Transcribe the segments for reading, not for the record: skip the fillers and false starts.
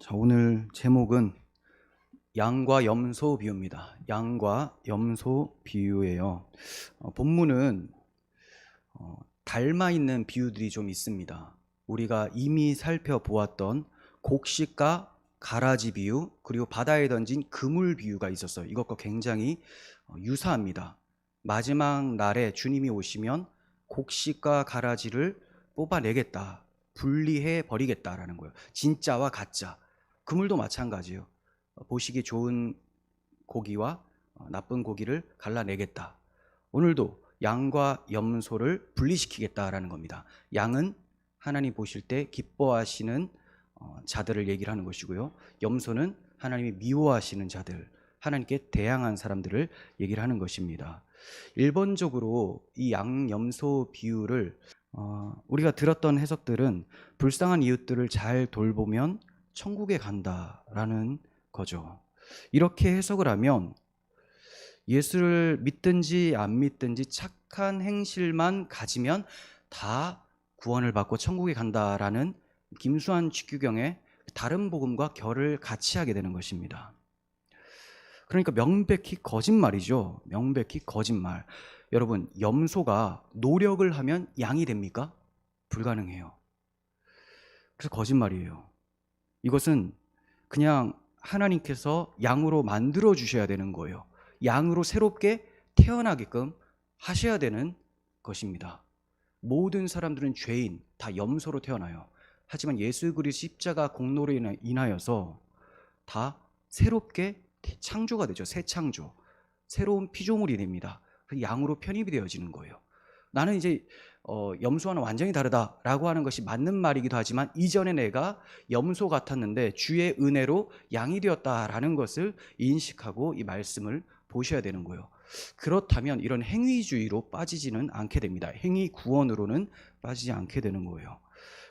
자, 오늘 제목은 양과 염소 비유입니다. 양과 염소 비유예요. 본문은 닮아 있는 비유들이 좀 있습니다. 우리가 이미 살펴보았던 곡식과 가라지 비유, 그리고 바다에 던진 그물 비유가 있었어요. 이것과 굉장히 유사합니다. 마지막 날에 주님이 오시면 곡식과 가라지를 뽑아내겠다, 분리해 버리겠다라는 거예요. 진짜와 가짜. 그물도 마찬가지예요. 보시기 좋은 고기와 나쁜 고기를 갈라내겠다. 오늘도 양과 염소를 분리시키겠다라는 겁니다. 양은 하나님 보실 때 기뻐하시는 자들을 얘기를 하는 것이고요. 염소는 하나님이 미워하시는 자들, 하나님께 대항한 사람들을 얘기를 하는 것입니다. 일본적으로 이 양, 염소 비유를 우리가 들었던 해석들은 불쌍한 이웃들을 잘 돌보면 천국에 간다라는 거죠. 이렇게 해석을 하면 예수를 믿든지 안 믿든지 착한 행실만 가지면 다 구원을 받고 천국에 간다라는 김수환 취규경의 다른 복음과 결을 같이 하게 되는 것입니다. 그러니까 명백히 거짓말이죠. 명백히 거짓말. 여러분, 염소가 노력을 하면 양이 됩니까? 불가능해요. 그래서 거짓말이에요. 이것은 그냥 하나님께서 양으로 만들어 주셔야 되는 거예요. 양으로 새롭게 태어나게끔 하셔야 되는 것입니다. 모든 사람들은 죄인, 다 염소로 태어나요. 하지만 예수 그리스도 십자가 공로로 인하여서 다 새롭게 창조가 되죠. 새 창조, 새로운 피조물이 됩니다. 양으로 편입이 되어지는 거예요. 나는 이제 염소와는 완전히 다르다라고 하는 것이 맞는 말이기도 하지만 이전에 내가 염소 같았는데 주의 은혜로 양이 되었다라는 것을 인식하고 이 말씀을 보셔야 되는 거예요. 그렇다면 이런 행위주의로 빠지지는 않게 됩니다. 행위 구원으로는 빠지지 않게 되는 거예요.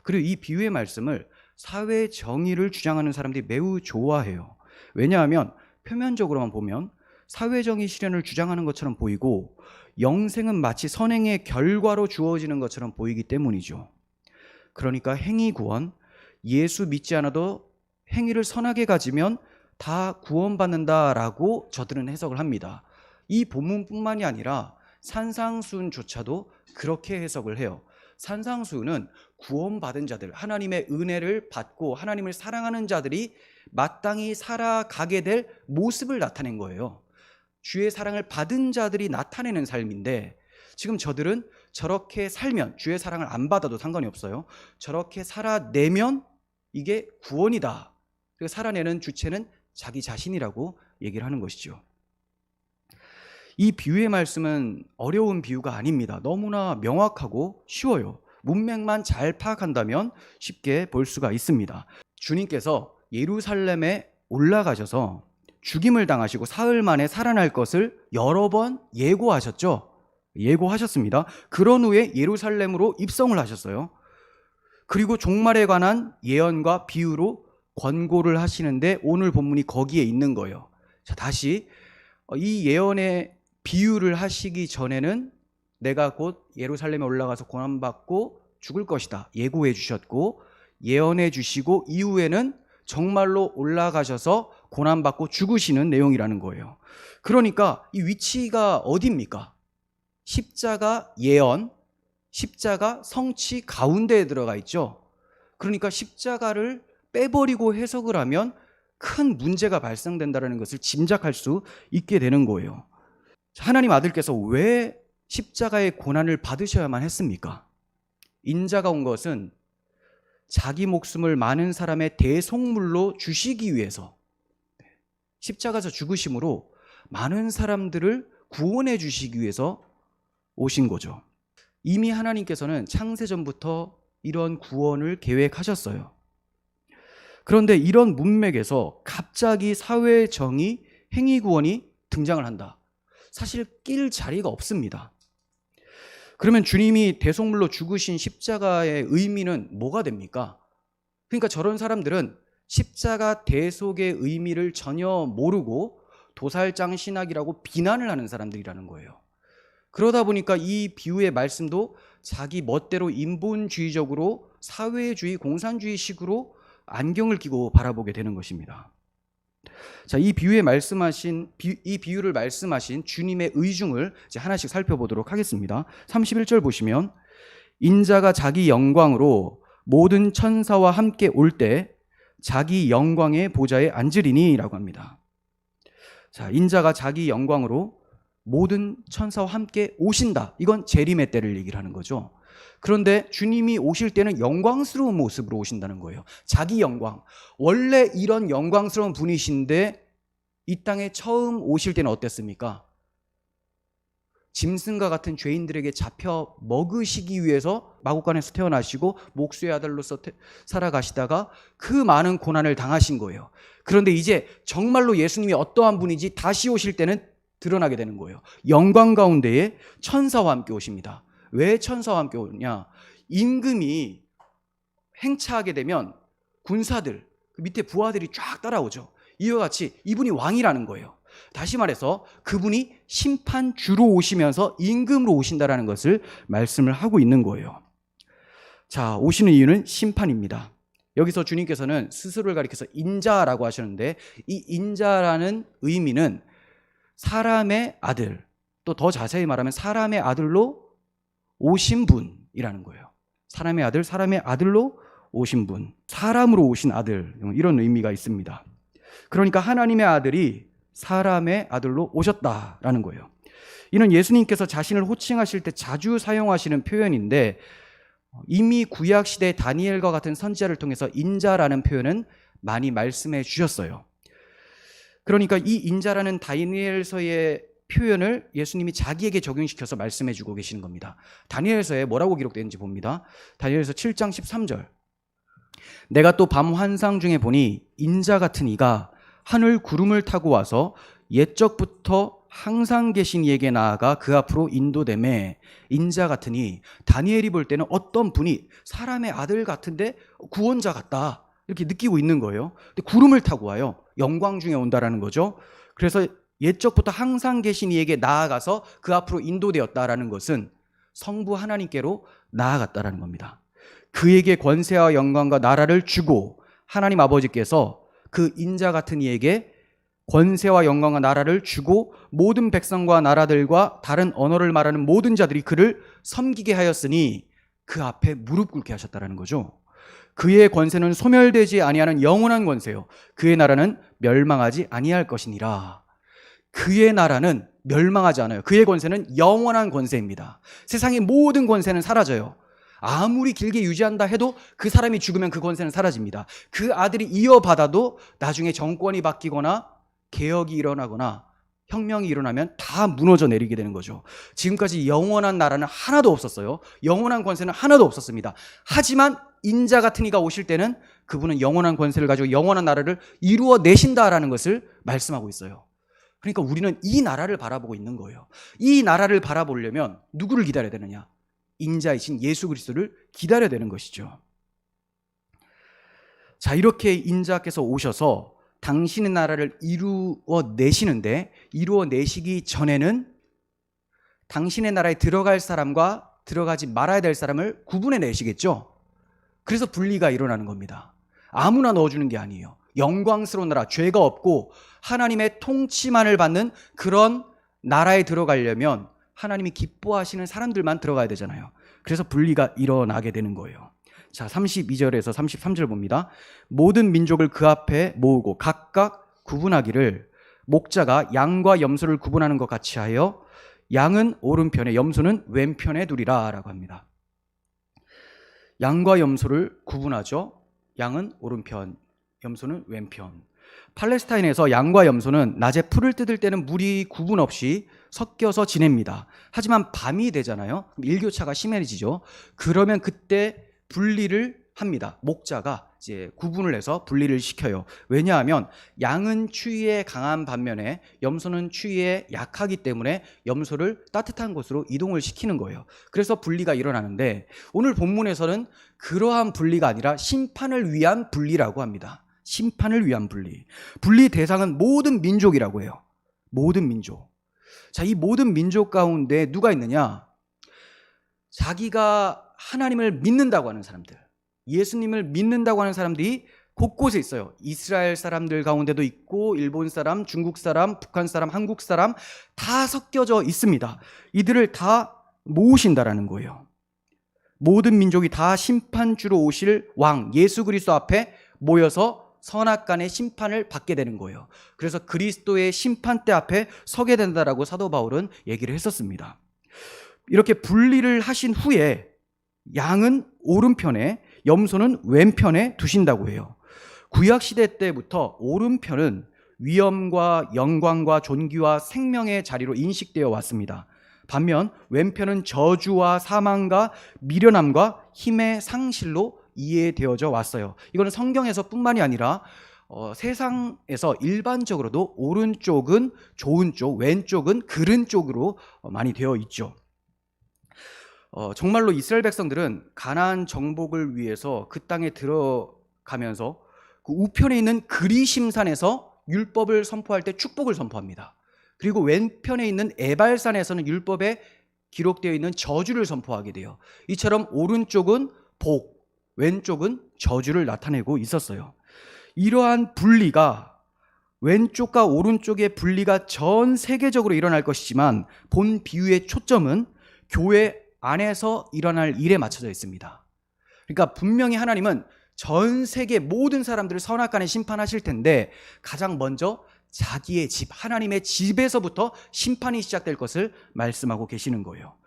그리고 이 비유의 말씀을 사회 정의를 주장하는 사람들이 매우 좋아해요. 왜냐하면 표면적으로만 보면 사회 정의 실현을 주장하는 것처럼 보이고 영생은 마치 선행의 결과로 주어지는 것처럼 보이기 때문이죠. 그러니까 행위 구원, 예수 믿지 않아도 행위를 선하게 가지면 다 구원받는다라고 저들은 해석을 합니다. 이 본문뿐만이 아니라 산상수훈조차도 그렇게 해석을 해요. 산상수훈은 구원받은 자들, 하나님의 은혜를 받고 하나님을 사랑하는 자들이 마땅히 살아가게 될 모습을 나타낸 거예요. 주의 사랑을 받은 자들이 나타내는 삶인데 지금 저들은 저렇게 살면, 주의 사랑을 안 받아도 상관이 없어요. 저렇게 살아내면 이게 구원이다. 그리고 살아내는 주체는 자기 자신이라고 얘기를 하는 것이죠. 이 비유의 말씀은 어려운 비유가 아닙니다. 너무나 명확하고 쉬워요. 문맥만 잘 파악한다면 쉽게 볼 수가 있습니다. 주님께서 예루살렘에 올라가셔서 죽임을 당하시고 사흘 만에 살아날 것을 여러 번 예고하셨죠. 예고하셨습니다. 그런 후에 예루살렘으로 입성을 하셨어요. 그리고 종말에 관한 예언과 비유로 권고를 하시는데 오늘 본문이 거기에 있는 거예요. 자, 다시 이 예언의 비유를 하시기 전에는 내가 곧 예루살렘에 올라가서 고난받고 죽을 것이다 예고해 주셨고, 예언해 주시고 이후에는 정말로 올라가셔서 고난받고 죽으시는 내용이라는 거예요. 그러니까 이 위치가 어디입니까? 십자가 예언, 십자가 성취 가운데에 들어가 있죠. 그러니까 십자가를 빼버리고 해석을 하면 큰 문제가 발생된다는 것을 짐작할 수 있게 되는 거예요. 하나님 아들께서 왜 십자가의 고난을 받으셔야만 했습니까? 인자가 온 것은 자기 목숨을 많은 사람의 대속물로 주시기 위해서, 십자가에서 죽으심으로 많은 사람들을 구원해 주시기 위해서 오신 거죠. 이미 하나님께서는 창세전부터 이런 구원을 계획하셨어요. 그런데 이런 문맥에서 갑자기 사회 정의, 행위 구원이 등장을 한다. 사실 낄 자리가 없습니다. 그러면 주님이 대속물로 죽으신 십자가의 의미는 뭐가 됩니까? 그러니까 저런 사람들은 십자가 대속의 의미를 전혀 모르고 도살장 신학이라고 비난을 하는 사람들이라는 거예요. 그러다 보니까 이 비유의 말씀도 자기 멋대로 인본주의적으로 사회주의, 공산주의식으로 안경을 끼고 바라보게 되는 것입니다. 자, 이 비유를 말씀하신 주님의 의중을 이제 하나씩 살펴보도록 하겠습니다. 31절 보시면 인자가 자기 영광으로 모든 천사와 함께 올 때 자기 영광의 보좌에 앉으리니라고 합니다. 자, 인자가 자기 영광으로 모든 천사와 함께 오신다. 이건 재림의 때를 얘기를 하는 거죠. 그런데 주님이 오실 때는 영광스러운 모습으로 오신다는 거예요. 자기 영광. 원래 이런 영광스러운 분이신데 이 땅에 처음 오실 때는 어땠습니까? 짐승과 같은 죄인들에게 잡혀 먹으시기 위해서 마구간에서 태어나시고 목수의 아들로서 살아가시다가 그 많은 고난을 당하신 거예요. 그런데 이제 정말로 예수님이 어떠한 분인지 다시 오실 때는 드러나게 되는 거예요. 영광 가운데에 천사와 함께 오십니다. 왜 천사와 함께 오냐? 임금이 행차하게 되면 군사들, 그 밑에 부하들이 쫙 따라오죠. 이와 같이 이분이 왕이라는 거예요. 다시 말해서 그분이 심판주로 오시면서 임금으로 오신다라는 것을 말씀을 하고 있는 거예요. 자, 오시는 이유는 심판입니다. 여기서 주님께서는 스스로를 가리켜서 인자라고 하셨는데 이 인자라는 의미는 사람의 아들, 또 더 자세히 말하면 사람의 아들로 오신 분이라는 거예요. 사람의 아들, 사람의 아들로 오신 분, 사람으로 오신 아들, 이런 의미가 있습니다. 그러니까 하나님의 아들이 사람의 아들로 오셨다라는 거예요. 이는 예수님께서 자신을 호칭하실 때 자주 사용하시는 표현인데 이미 구약시대 다니엘과 같은 선지자를 통해서 인자라는 표현은 많이 말씀해 주셨어요. 그러니까 이 인자라는 다니엘서의 표현을 예수님이 자기에게 적용시켜서 말씀해 주고 계시는 겁니다. 다니엘서에 뭐라고 기록되는지 봅니다. 다니엘서 7장 13절. 내가 또 밤 환상 중에 보니 인자 같은 이가 하늘 구름을 타고 와서 옛적부터 항상 계신 이에게 나아가 그 앞으로 인도되매 인자 같으니 다니엘이 볼 때는 어떤 분이 사람의 아들 같은데 구원자 같다 이렇게 느끼고 있는 거예요. 근데 구름을 타고 와요. 영광 중에 온다라는 거죠. 그래서 옛적부터 항상 계신 이에게 나아가서 그 앞으로 인도되었다라는 것은 성부 하나님께로 나아갔다라는 겁니다. 그에게 권세와 영광과 나라를 주고 하나님 아버지께서 그 인자 같은 이에게 권세와 영광과 나라를 주고 모든 백성과 나라들과 다른 언어를 말하는 모든 자들이 그를 섬기게 하였으니 그 앞에 무릎 꿇게 하셨다라는 거죠. 그의 권세는 소멸되지 아니하는 영원한 권세요. 그의 나라는 멸망하지 아니할 것이니라. 그의 나라는 멸망하지 않아요. 그의 권세는 영원한 권세입니다. 세상의 모든 권세는 사라져요. 아무리 길게 유지한다 해도 그 사람이 죽으면 그 권세는 사라집니다. 그 아들이 이어받아도 나중에 정권이 바뀌거나 개혁이 일어나거나 혁명이 일어나면 다 무너져 내리게 되는 거죠. 지금까지 영원한 나라는 하나도 없었어요. 영원한 권세는 하나도 없었습니다. 하지만 인자 같은 이가 오실 때는 그분은 영원한 권세를 가지고 영원한 나라를 이루어 내신다라는 것을 말씀하고 있어요. 그러니까 우리는 이 나라를 바라보고 있는 거예요. 이 나라를 바라보려면 누구를 기다려야 되느냐? 인자이신 예수 그리스도를 기다려야 되는 것이죠. 자, 이렇게 인자께서 오셔서 당신의 나라를 이루어 내시는데 이루어 내시기 전에는 당신의 나라에 들어갈 사람과 들어가지 말아야 될 사람을 구분해 내시겠죠. 그래서 분리가 일어나는 겁니다. 아무나 넣어주는 게 아니에요. 영광스러운 나라, 죄가 없고 하나님의 통치만을 받는 그런 나라에 들어가려면 하나님이 기뻐하시는 사람들만 들어가야 되잖아요. 그래서 분리가 일어나게 되는 거예요. 자, 32절에서 33절 봅니다. 모든 민족을 그 앞에 모으고 각각 구분하기를 목자가 양과 염소를 구분하는 것 같이 하여 양은 오른편에 염소는 왼편에 두리라 라고 합니다. 양과 염소를 구분하죠. 양은 오른편, 염소는 왼편. 팔레스타인에서 양과 염소는 낮에 풀을 뜯을 때는 무리 구분 없이 섞여서 지냅니다. 하지만 밤이 되잖아요. 일교차가 심해지죠. 그러면 그때 분리를 합니다. 목자가 이제 구분을 해서 분리를 시켜요. 왜냐하면 양은 추위에 강한 반면에 염소는 추위에 약하기 때문에 염소를 따뜻한 곳으로 이동을 시키는 거예요. 그래서 분리가 일어나는데 오늘 본문에서는 그러한 분리가 아니라 심판을 위한 분리라고 합니다. 심판을 위한 분리. 분리 대상은 모든 민족이라고 해요. 모든 민족. 자, 이 모든 민족 가운데 누가 있느냐? 자기가 하나님을 믿는다고 하는 사람들, 예수님을 믿는다고 하는 사람들이 곳곳에 있어요. 이스라엘 사람들 가운데도 있고 일본 사람, 중국 사람, 북한 사람, 한국 사람 다 섞여져 있습니다. 이들을 다 모으신다라는 거예요. 모든 민족이 다 심판주로 오실 왕 예수 그리스도 앞에 모여서 선악간의 심판을 받게 되는 거예요. 그래서 그리스도의 심판대 앞에 서게 된다라고 사도 바울은 얘기를 했었습니다. 이렇게 분리를 하신 후에 양은 오른편에, 염소는 왼편에 두신다고 해요. 구약시대 때부터 오른편은 위엄과 영광과 존귀와 생명의 자리로 인식되어 왔습니다. 반면 왼편은 저주와 사망과 미련함과 힘의 상실로 이해되어져 왔어요. 이거는 성경에서 뿐만이 아니라 세상에서 일반적으로도 오른쪽은 좋은 쪽, 왼쪽은 그른 쪽으로 많이 되어 있죠. 정말로 이스라엘 백성들은 가나안 정복을 위해서 그 땅에 들어가면서 그 우편에 있는 그리심산에서 율법을 선포할 때 축복을 선포합니다. 그리고 왼편에 있는 에발산에서는 율법에 기록되어 있는 저주를 선포하게 돼요. 이처럼 오른쪽은 복, 왼쪽은 저주를 나타내고 있었어요. 이러한 분리가, 왼쪽과 오른쪽의 분리가 전 세계적으로 일어날 것이지만 본 비유의 초점은 교회 안에서 일어날 일에 맞춰져 있습니다. 그러니까 분명히 하나님은 전 세계 모든 사람들을 선악간에 심판하실 텐데 가장 먼저 자기의 집, 하나님의 집에서부터 심판이 시작될 것을 말씀하고 계시는 거예요.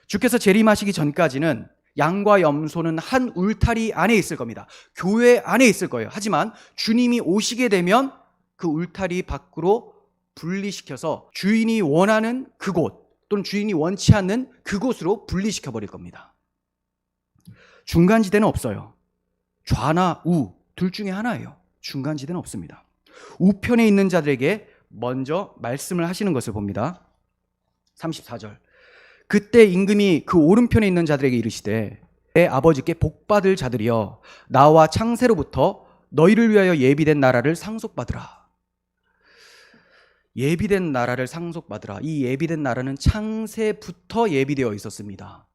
주께서 재림하시기 전까지는 양과 염소는 한 울타리 안에 있을 겁니다. 교회 안에 있을 거예요. 하지만 주님이 오시게 되면 그 울타리 밖으로 분리시켜서 주인이 원하는 그곳 또는 주인이 원치 않는 그곳으로 분리시켜 버릴 겁니다. 중간지대는 없어요. 좌나 우 둘 중에 하나예요. 중간지대는 없습니다. 우편에 있는 자들에게 먼저 말씀을 하시는 것을 봅니다. 34절. 그때 임금이 그 오른편에 있는 자들에게 이르시되 내 아버지께 복받을 자들이여 나와 창세로부터 너희를 위하여 예비된 나라를 상속받으라. 예비된 나라를 상속받으라. 이 예비된 나라는 창세부터 예비되어 있었습니다.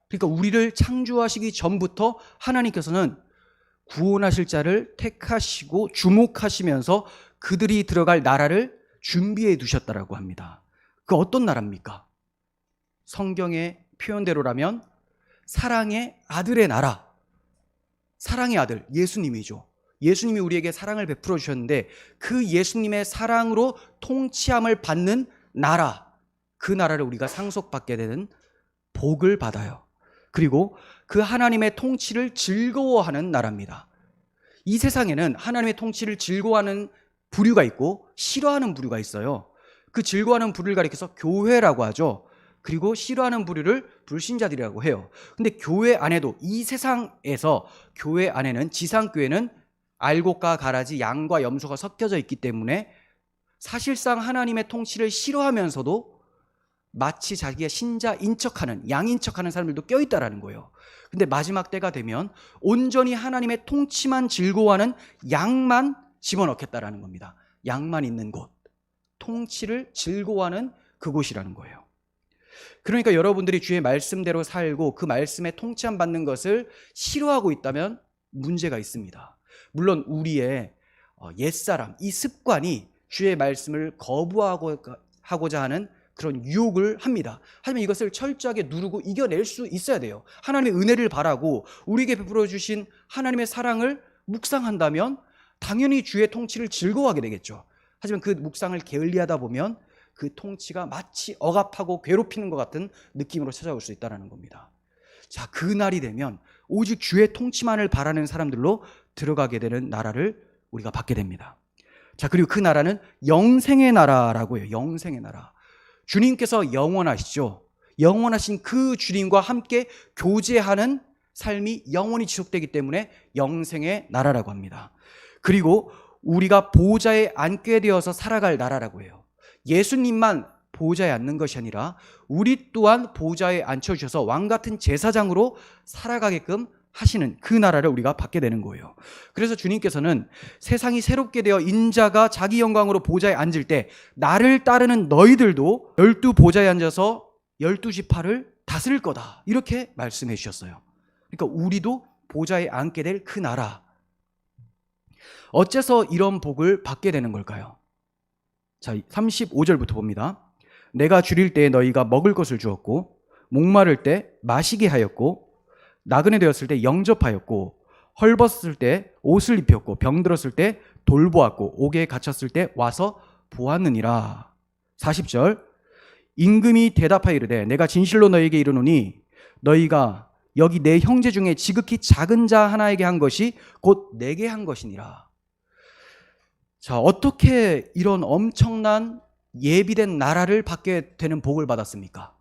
그러니까 우리를 창조하시기 전부터 하나님께서는 구원하실 자를 택하시고 주목하시면서 그들이 들어갈 나라를 준비해 두셨다라고 합니다. 그 어떤 나라입니까? 성경의 표현대로라면 사랑의 아들의 나라, 사랑의 아들 예수님이죠. 예수님이 우리에게 사랑을 베풀어 주셨는데 그 예수님의 사랑으로 통치함을 받는 나라, 그 나라를 우리가 상속받게 되는 복을 받아요. 그리고 그 하나님의 통치를 즐거워하는 나라입니다. 이 세상에는 하나님의 통치를 즐거워하는 부류가 있고 싫어하는 부류가 있어요. 그 즐거워하는 부류를 가리켜서 교회라고 하죠. 그리고 싫어하는 부류를 불신자들이라고 해요. 근데 교회 안에도 이 세상에서 교회 안에는 지상교회는 알곡과 가라지, 양과 염소가 섞여져 있기 때문에 사실상 하나님의 통치를 싫어하면서도 마치 자기가 신자인 척하는, 양인 척하는 사람들도 껴있다라는 거예요. 근데 마지막 때가 되면 온전히 하나님의 통치만 즐거워하는 양만 집어넣겠다라는 겁니다. 양만 있는 곳, 통치를 즐거워하는 그곳이라는 거예요. 그러니까 여러분들이 주의 말씀대로 살고 그 말씀에 통치함 받는 것을 싫어하고 있다면 문제가 있습니다. 물론 우리의 옛사람, 이 습관이 주의 말씀을 거부하고자 하는 그런 유혹을 합니다. 하지만 이것을 철저하게 누르고 이겨낼 수 있어야 돼요. 하나님의 은혜를 바라고 우리에게 베풀어 주신 하나님의 사랑을 묵상한다면 당연히 주의 통치를 즐거워하게 되겠죠. 하지만 그 묵상을 게을리하다 보면 그 통치가 마치 억압하고 괴롭히는 것 같은 느낌으로 찾아올 수 있다는 겁니다. 자, 그 날이 되면 오직 주의 통치만을 바라는 사람들로 들어가게 되는 나라를 우리가 받게 됩니다. 자, 그리고 그 나라는 영생의 나라라고 해요. 영생의 나라. 주님께서 영원하시죠. 영원하신 그 주님과 함께 교제하는 삶이 영원히 지속되기 때문에 영생의 나라라고 합니다. 그리고 우리가 보좌에 앉게 되어서 살아갈 나라라고 해요. 예수님만 보좌에 앉는 것이 아니라 우리 또한 보좌에 앉혀주셔서 왕같은 제사장으로 살아가게끔 하시는 그 나라를 우리가 받게 되는 거예요. 그래서 주님께서는 세상이 새롭게 되어 인자가 자기 영광으로 보좌에 앉을 때 나를 따르는 너희들도 12 보좌에 앉아서 12지파를 다스릴 거다, 이렇게 말씀해 주셨어요. 그러니까 우리도 보좌에 앉게 될 그 나라, 어째서 이런 복을 받게 되는 걸까요? 자, 35절부터 봅니다. 내가 줄일 때에 너희가 먹을 것을 주었고, 목마를 때 마시게 하였고, 나그네 되었을 때 영접하였고, 헐벗을 때 옷을 입혔고, 병들었을 때 돌보았고, 옥에 갇혔을 때 와서 보았느니라. 40절, 임금이 대답하여 이르되 내가 진실로 너희에게 이르노니 너희가 여기 내 형제 중에 지극히 작은 자 하나에게 한 것이 곧 내게 한 것이니라. 자, 어떻게 이런 엄청난 예비된 나라를 받게 되는 복을 받았습니까?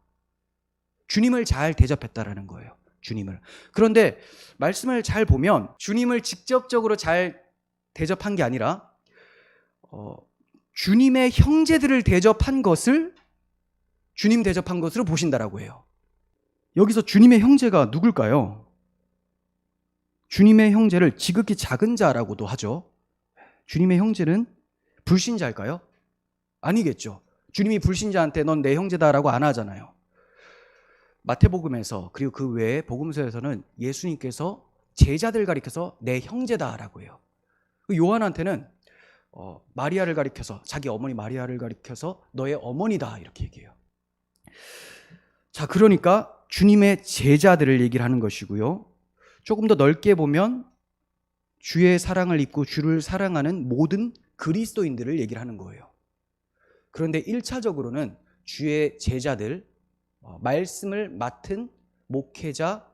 주님을 잘 대접했다라는 거예요. 주님을. 그런데 말씀을 잘 보면 주님을 직접적으로 잘 대접한 게 아니라 주님의 형제들을 대접한 것을 주님 대접한 것으로 보신다라고 해요. 여기서 주님의 형제가 누굴까요? 주님의 형제를 지극히 작은 자라고도 하죠. 주님의 형제는 불신자일까요? 아니겠죠. 주님이 불신자한테 넌 내 형제다라고 안 하잖아요. 마태복음에서 그리고 그 외에 복음서에서는 예수님께서 제자들 가리켜서 내 형제다라고 해요. 요한한테는 마리아를 가리켜서 자기 어머니 마리아를 가리켜서 너의 어머니다 이렇게 얘기해요. 자, 그러니까 주님의 제자들을 얘기를 하는 것이고요. 조금 더 넓게 보면 주의 사랑을 입고 주를 사랑하는 모든 그리스도인들을 얘기를 하는 거예요. 그런데 1차적으로는 주의 제자들, 말씀을 맡은 목회자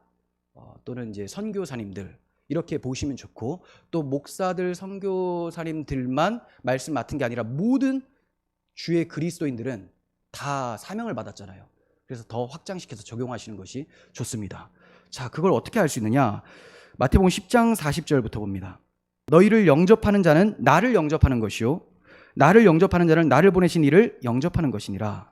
또는 이제 선교사님들 이렇게 보시면 좋고, 또 목사들, 선교사님들만 말씀 맡은 게 아니라 모든 주의 그리스도인들은 다 사명을 받았잖아요. 그래서 더 확장시켜서 적용하시는 것이 좋습니다. 자, 그걸 어떻게 할 수 있느냐? 마태복음 10장 40절부터 봅니다. 너희를 영접하는 자는 나를 영접하는 것이요 나를 영접하는 자는 나를 보내신 이를 영접하는 것이니라.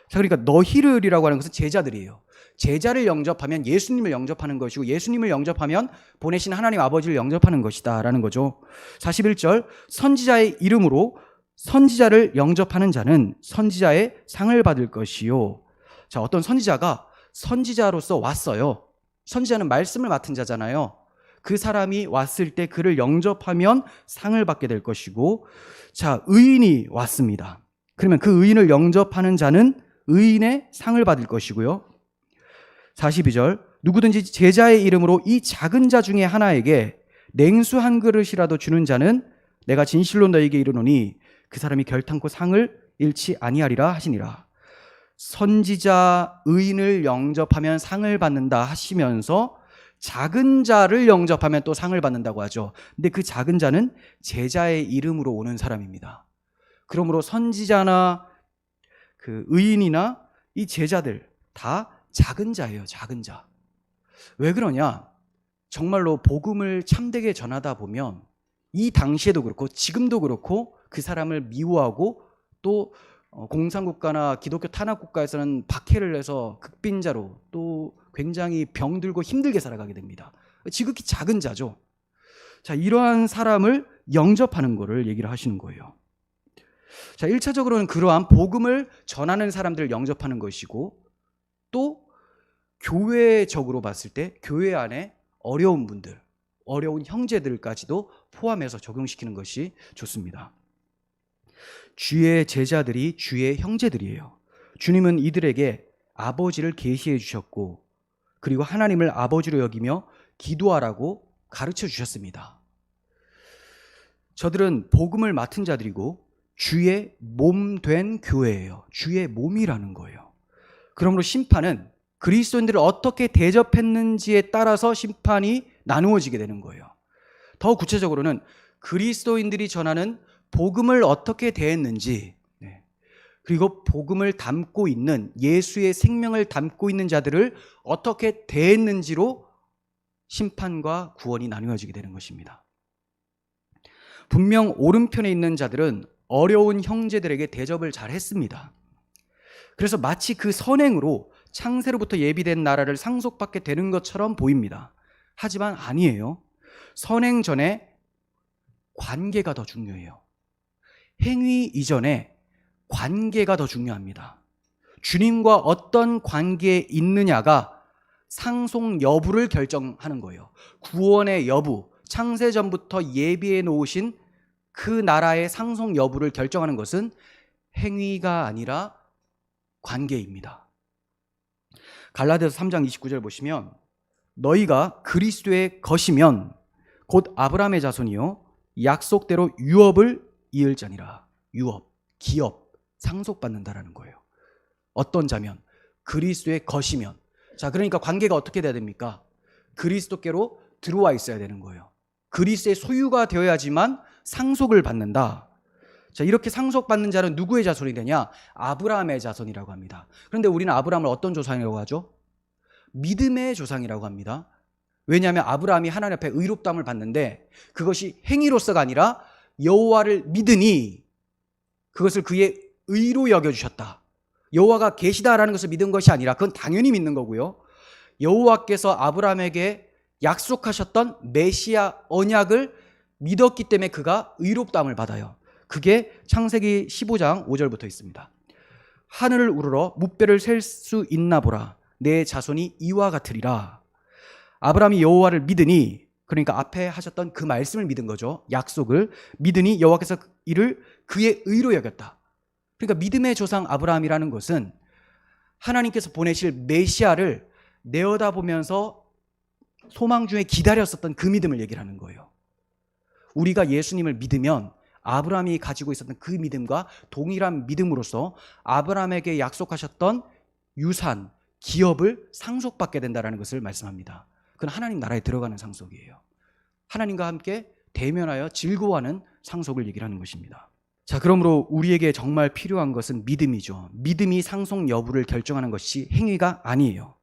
자, 그러니까 너희를이라고 하는 것은 제자들이에요. 제자를 영접하면 예수님을 영접하는 것이고, 예수님을 영접하면 보내신 하나님 아버지를 영접하는 것이다 라는 거죠. 41절, 선지자의 이름으로 선지자를 영접하는 자는 선지자의 상을 받을 것이요. 자, 어떤 선지자가 선지자로서 왔어요. 선지자는 말씀을 맡은 자잖아요. 그 사람이 왔을 때 그를 영접하면 상을 받게 될 것이고, 자, 의인이 왔습니다. 그러면 그 의인을 영접하는 자는 의인의 상을 받을 것이고요. 42절, 누구든지 제자의 이름으로 이 작은 자 중에 하나에게 냉수 한 그릇이라도 주는 자는 내가 진실로 너희에게 이르노니 그 사람이 결탄코 상을 잃지 아니하리라 하시니라. 선지자, 의인을 영접하면 상을 받는다 하시면서 작은 자를 영접하면 또 상을 받는다고 하죠. 근데 그 작은 자는 제자의 이름으로 오는 사람입니다. 그러므로 선지자나 그 의인이나 이 제자들 다 작은 자예요. 작은 자. 왜 그러냐? 정말로 복음을 참되게 전하다 보면 이 당시에도 그렇고 지금도 그렇고 그 사람을 미워하고 또 공산국가나 기독교 탄압국가에서는 박해를 해서 극빈자로 또 굉장히 병들고 힘들게 살아가게 됩니다. 지극히 작은 자죠. 자, 이러한 사람을 영접하는 거를 얘기를 하시는 거예요. 자, 1차적으로는 그러한 복음을 전하는 사람들을 영접하는 것이고, 또 교회적으로 봤을 때 교회 안에 어려운 분들, 어려운 형제들까지도 포함해서 적용시키는 것이 좋습니다. 주의 제자들이 주의 형제들이에요. 주님은 이들에게 아버지를 계시해 주셨고, 그리고 하나님을 아버지로 여기며 기도하라고 가르쳐 주셨습니다. 저들은 복음을 맡은 자들이고 주의 몸 된 교회예요. 주의 몸이라는 거예요. 그러므로 심판은 그리스도인들을 어떻게 대접했는지에 따라서 심판이 나누어지게 되는 거예요. 더 구체적으로는 그리스도인들이 전하는 복음을 어떻게 대했는지, 그리고 복음을 담고 있는, 예수의 생명을 담고 있는 자들을 어떻게 대했는지로 심판과 구원이 나누어지게 되는 것입니다. 분명 오른편에 있는 자들은 어려운 형제들에게 대접을 잘 했습니다. 그래서 마치 그 선행으로 창세로부터 예비된 나라를 상속받게 되는 것처럼 보입니다. 하지만 아니에요. 선행 전에 관계가 더 중요해요. 행위 이전에 관계가 더 중요합니다. 주님과 어떤 관계에 있느냐가 상속 여부를 결정하는 거예요. 구원의 여부, 창세전부터 예비해 놓으신 그 나라의 상속 여부를 결정하는 것은 행위가 아니라 관계입니다. 갈라디아서 3장 29절 보시면 너희가 그리스도의 것이면 곧 아브라함의 자손이요 약속대로 유업을 이을 자니라. 유업, 기업, 상속받는다라는 거예요. 어떤 자면? 그리스도의 것이면. 자, 그러니까 관계가 어떻게 돼야 됩니까? 그리스도께로 들어와 있어야 되는 거예요. 그리스도의 소유가 되어야지만 상속을 받는다. 자, 이렇게 상속받는 자는 누구의 자손이 되냐? 아브라함의 자손이라고 합니다. 그런데 우리는 아브라함을 어떤 조상이라고 하죠? 믿음의 조상이라고 합니다. 왜냐하면 아브라함이 하나님 앞에 의롭다함을 받는데 그것이 행위로서가 아니라 여호와를 믿으니 그것을 그의 의로 여겨주셨다. 여호와가 계시다라는 것을 믿은 것이 아니라 그건 당연히 믿는 거고요. 여호와께서 아브라함에게 약속하셨던 메시아 언약을 믿었기 때문에 그가 의롭다함을 받아요. 그게 창세기 15장 5절부터 있습니다. 하늘을 우러러 뭇배를 셀 수 있나 보라. 내 자손이 이와 같으리라. 아브라함이 여호와를 믿으니, 그러니까 앞에 하셨던 그 말씀을 믿은 거죠. 약속을 믿으니 여호와께서 이를 그의 의로 여겼다. 그러니까 믿음의 조상 아브라함이라는 것은 하나님께서 보내실 메시아를 내어다보면서 소망 중에 기다렸었던 그 믿음을 얘기를 하는 거예요. 우리가 예수님을 믿으면 아브라함이 가지고 있었던 그 믿음과 동일한 믿음으로써 아브라함에게 약속하셨던 유산, 기업을 상속받게 된다는 것을 말씀합니다. 그건 하나님 나라에 들어가는 상속이에요. 하나님과 함께 대면하여 즐거워하는 상속을 얘기를 하는 것입니다. 자, 그러므로 우리에게 정말 필요한 것은 믿음이죠. 믿음이 상속 여부를 결정하는 것이 행위가 아니에요.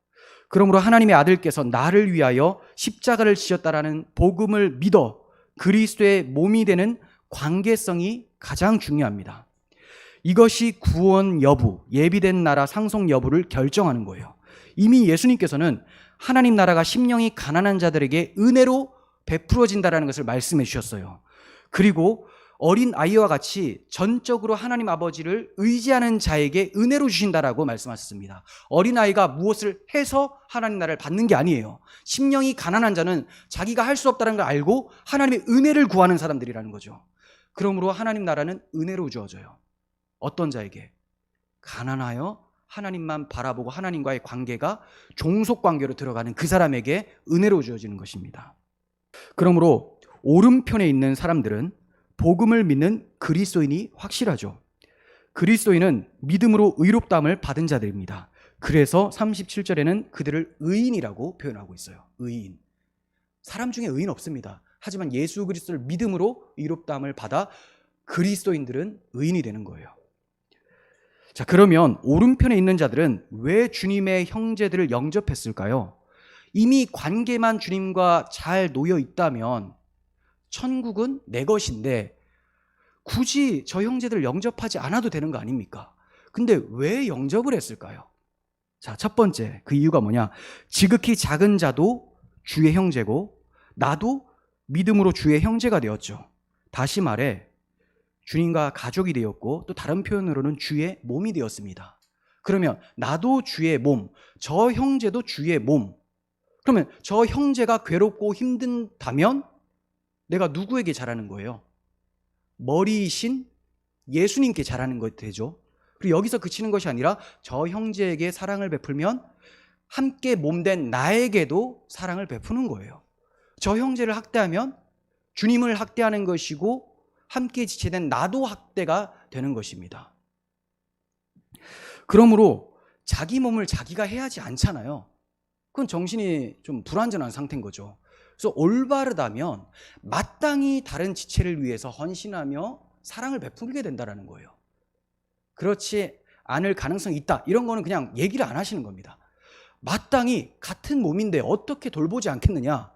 그러므로 하나님의 아들께서 나를 위하여 십자가를 지셨다라는 복음을 믿어 그리스도의 몸이 되는 관계성이 가장 중요합니다. 이것이 구원 여부, 예비된 나라 상속 여부를 결정하는 거예요. 이미 예수님께서는 하나님 나라가 심령이 가난한 자들에게 은혜로 베풀어진다라는 것을 말씀해 주셨어요. 그리고 어린 아이와 같이 전적으로 하나님 아버지를 의지하는 자에게 은혜로 주신다라고 말씀하셨습니다. 어린 아이가 무엇을 해서 하나님 나라를 받는 게 아니에요. 심령이 가난한 자는 자기가 할 수 없다는 걸 알고 하나님의 은혜를 구하는 사람들이라는 거죠. 그러므로 하나님 나라는 은혜로 주어져요. 어떤 자에게? 가난하여 하나님만 바라보고 하나님과의 관계가 종속 관계로 들어가는 그 사람에게 은혜로 주어지는 것입니다. 그러므로 오른편에 있는 사람들은 복음을 믿는 그리스도인이 확실하죠. 그리스도인은 믿음으로 의롭다함을 받은 자들입니다. 그래서 37절에는 그들을 의인이라고 표현하고 있어요. 의인. 사람 중에 의인 없습니다. 하지만 예수 그리스도를 믿음으로 의롭다함을 받아 그리스도인들은 의인이 되는 거예요. 자, 그러면 오른편에 있는 자들은 왜 주님의 형제들을 영접했을까요? 이미 관계만 주님과 잘 놓여 있다면 천국은 내 것인데 굳이 저 형제들을 영접하지 않아도 되는 거 아닙니까? 근데 왜 영접을 했을까요? 자, 첫 번째, 그 이유가 뭐냐? 지극히 작은 자도 주의 형제고 나도 믿음으로 주의 형제가 되었죠. 다시 말해 주님과 가족이 되었고 또 다른 표현으로는 주의 몸이 되었습니다. 그러면 나도 주의 몸, 저 형제도 주의 몸. 그러면 저 형제가 괴롭고 힘든다면 내가 누구에게 잘하는 거예요? 머리이신 예수님께 잘하는 것 되죠. 그리고 여기서 그치는 것이 아니라 저 형제에게 사랑을 베풀면 함께 몸된 나에게도 사랑을 베푸는 거예요. 저 형제를 학대하면 주님을 학대하는 것이고 함께 지체된 나도 학대가 되는 것입니다. 그러므로 자기 몸을 자기가 해야지 않잖아요. 그건 정신이 좀 불완전한 상태인 거죠. 그래서 올바르다면 마땅히 다른 지체를 위해서 헌신하며 사랑을 베풀게 된다는 거예요. 그렇지 않을 가능성이 있다, 이런 거는 그냥 얘기를 안 하시는 겁니다. 마땅히 같은 몸인데 어떻게 돌보지 않겠느냐.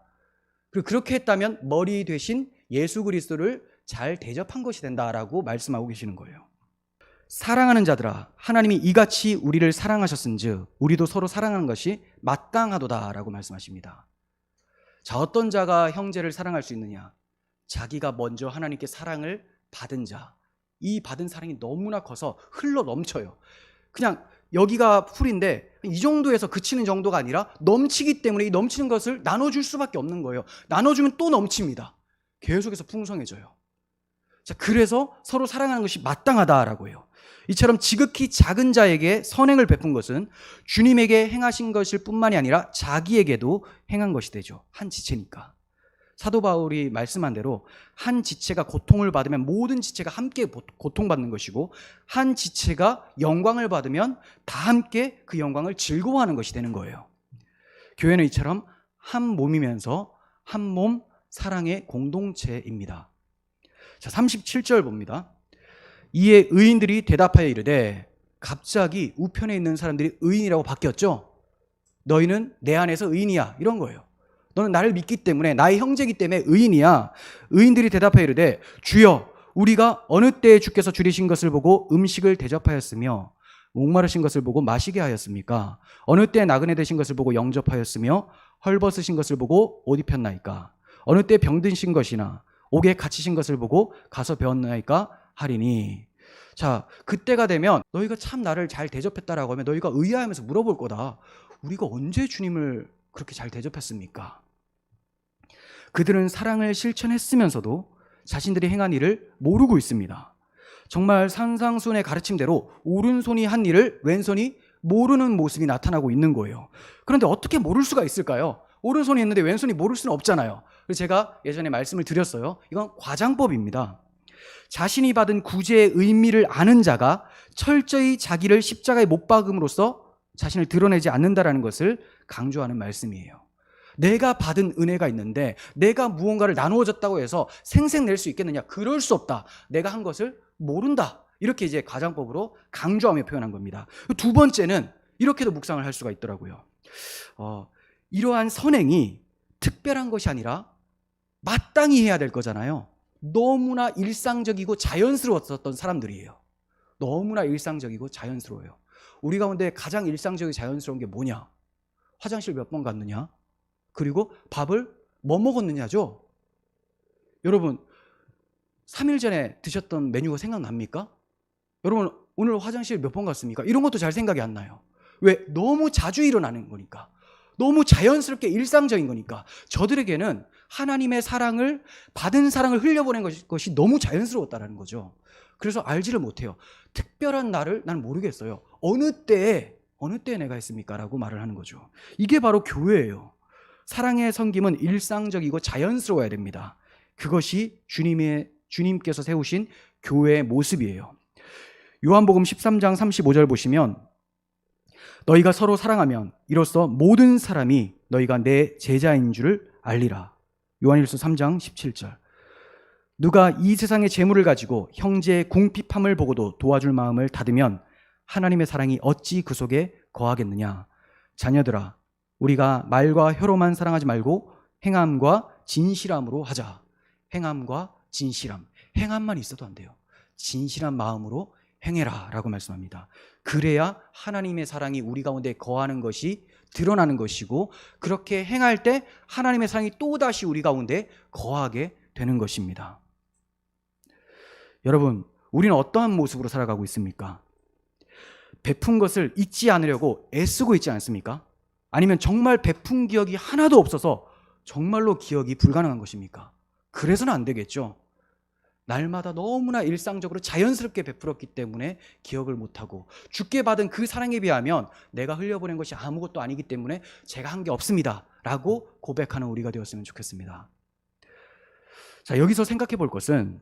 그리고 그렇게 했다면 머리 되신 예수 그리스도를 잘 대접한 것이 된다라고 말씀하고 계시는 거예요. 사랑하는 자들아, 하나님이 이같이 우리를 사랑하셨은즉 우리도 서로 사랑하는 것이 마땅하도다라고 말씀하십니다. 자, 어떤 자가 형제를 사랑할 수 있느냐? 자기가 먼저 하나님께 사랑을 받은 자. 이 받은 사랑이 너무나 커서 흘러 넘쳐요. 그냥 여기가 풀인데 이 정도에서 그치는 정도가 아니라 넘치기 때문에 이 넘치는 것을 나눠줄 수밖에 없는 거예요. 나눠주면 또 넘칩니다. 계속해서 풍성해져요. 자, 그래서 서로 사랑하는 것이 마땅하다라고 해요. 이처럼 지극히 작은 자에게 선행을 베푼 것은 주님에게 행하신 것일 뿐만이 아니라 자기에게도 행한 것이 되죠. 한 지체니까. 사도 바울이 말씀한 대로 한 지체가 고통을 받으면 모든 지체가 함께 고통받는 것이고, 한 지체가 영광을 받으면 다 함께 그 영광을 즐거워하는 것이 되는 거예요. 교회는 이처럼 한 몸이면서 한 몸 사랑의 공동체입니다. 자, 37절 봅니다. 이에 의인들이 대답하여 이르되, 갑자기 우편에 있는 사람들이 의인이라고 바뀌었죠. 너희는 내 안에서 의인이야, 이런 거예요. 너는 나를 믿기 때문에, 나의 형제이기 때문에 의인이야. 의인들이 대답하여 이르되, 주여, 우리가 어느 때에 주께서 줄이신 것을 보고 음식을 대접하였으며 목마르신 것을 보고 마시게 하였습니까? 어느 때에 나그네 되신 것을 보고 영접하였으며 헐벗으신 것을 보고 옷 입혔나이까? 어느 때에 병드신 것이나 옥에 갇히신 것을 보고 가서 배웠나이까 하리니. 자, 그때가 되면 너희가 참 나를 잘 대접했다라고 하면 너희가 의아하면서 물어볼 거다. 우리가 언제 주님을 그렇게 잘 대접했습니까? 그들은 사랑을 실천했으면서도 자신들이 행한 일을 모르고 있습니다. 정말 산상순의 가르침대로 오른손이 한 일을 왼손이 모르는 모습이 나타나고 있는 거예요. 그런데 어떻게 모를 수가 있을까요? 오른손이 있는데 왼손이 모를 수는 없잖아요. 그래서 제가 예전에 말씀을 드렸어요. 이건 과장법입니다. 자신이 받은 구제의 의미를 아는 자가 철저히 자기를 십자가에 못 박음으로써 자신을 드러내지 않는다라는 것을 강조하는 말씀이에요. 내가 받은 은혜가 있는데 내가 무언가를 나누어 줬다고 해서 생색낼 수 있겠느냐? 그럴 수 없다. 내가 한 것을 모른다. 이렇게 이제 가장법으로 강조하며 표현한 겁니다. 두 번째는 이렇게도 묵상을 할 수가 있더라고요. 이러한 선행이 특별한 것이 아니라 마땅히 해야 될 거잖아요. 너무나 일상적이고 자연스러웠던 사람들이에요. 너무나 일상적이고 자연스러워요. 우리 가운데 가장 일상적이고 자연스러운 게 뭐냐? 화장실 몇 번 갔느냐? 그리고 밥을 뭐 먹었느냐죠? 여러분, 3일 전에 드셨던 메뉴가 생각납니까? 여러분, 오늘 화장실 몇 번 갔습니까? 이런 것도 잘 생각이 안 나요. 왜? 너무 자주 일어나는 거니까. 너무 자연스럽게 일상적인 거니까. 저들에게는 하나님의 사랑을, 받은 사랑을 흘려보낸 것이 너무 자연스러웠다는 거죠. 그래서 알지를 못해요. 특별한 나를 난 모르겠어요. 어느 때에 내가 했습니까? 라고 말을 하는 거죠. 이게 바로 교회예요. 사랑의 섬김은 일상적이고 자연스러워야 됩니다. 그것이 주님께서 세우신 교회의 모습이에요. 요한복음 13장 35절 보시면, 너희가 서로 사랑하면 이로써 모든 사람이 너희가 내 제자인 줄을 알리라. 요한일서 3장 17절. 누가 이 세상의 재물을 가지고 형제의 궁핍함을 보고도 도와줄 마음을 닫으면 하나님의 사랑이 어찌 그 속에 거하겠느냐. 자녀들아, 우리가 말과 혀로만 사랑하지 말고 행함과 진실함으로 하자. 행함과 진실함. 행함만 있어도 안 돼요. 진실한 마음으로 행해라 라고 말씀합니다. 그래야 하나님의 사랑이 우리 가운데 거하는 것이 드러나는 것이고, 그렇게 행할 때 하나님의 사랑이 또다시 우리 가운데 거하게 되는 것입니다. 여러분, 우리는 어떠한 모습으로 살아가고 있습니까? 베푼 것을 잊지 않으려고 애쓰고 있지 않습니까? 아니면 정말 베푼 기억이 하나도 없어서 정말로 기억이 불가능한 것입니까? 그래서는 안 되겠죠. 날마다 너무나 일상적으로 자연스럽게 베풀었기 때문에 기억을 못하고, 주께 받은 그 사랑에 비하면 내가 흘려보낸 것이 아무것도 아니기 때문에 제가 한 게 없습니다 라고 고백하는 우리가 되었으면 좋겠습니다. 자, 여기서 생각해 볼 것은,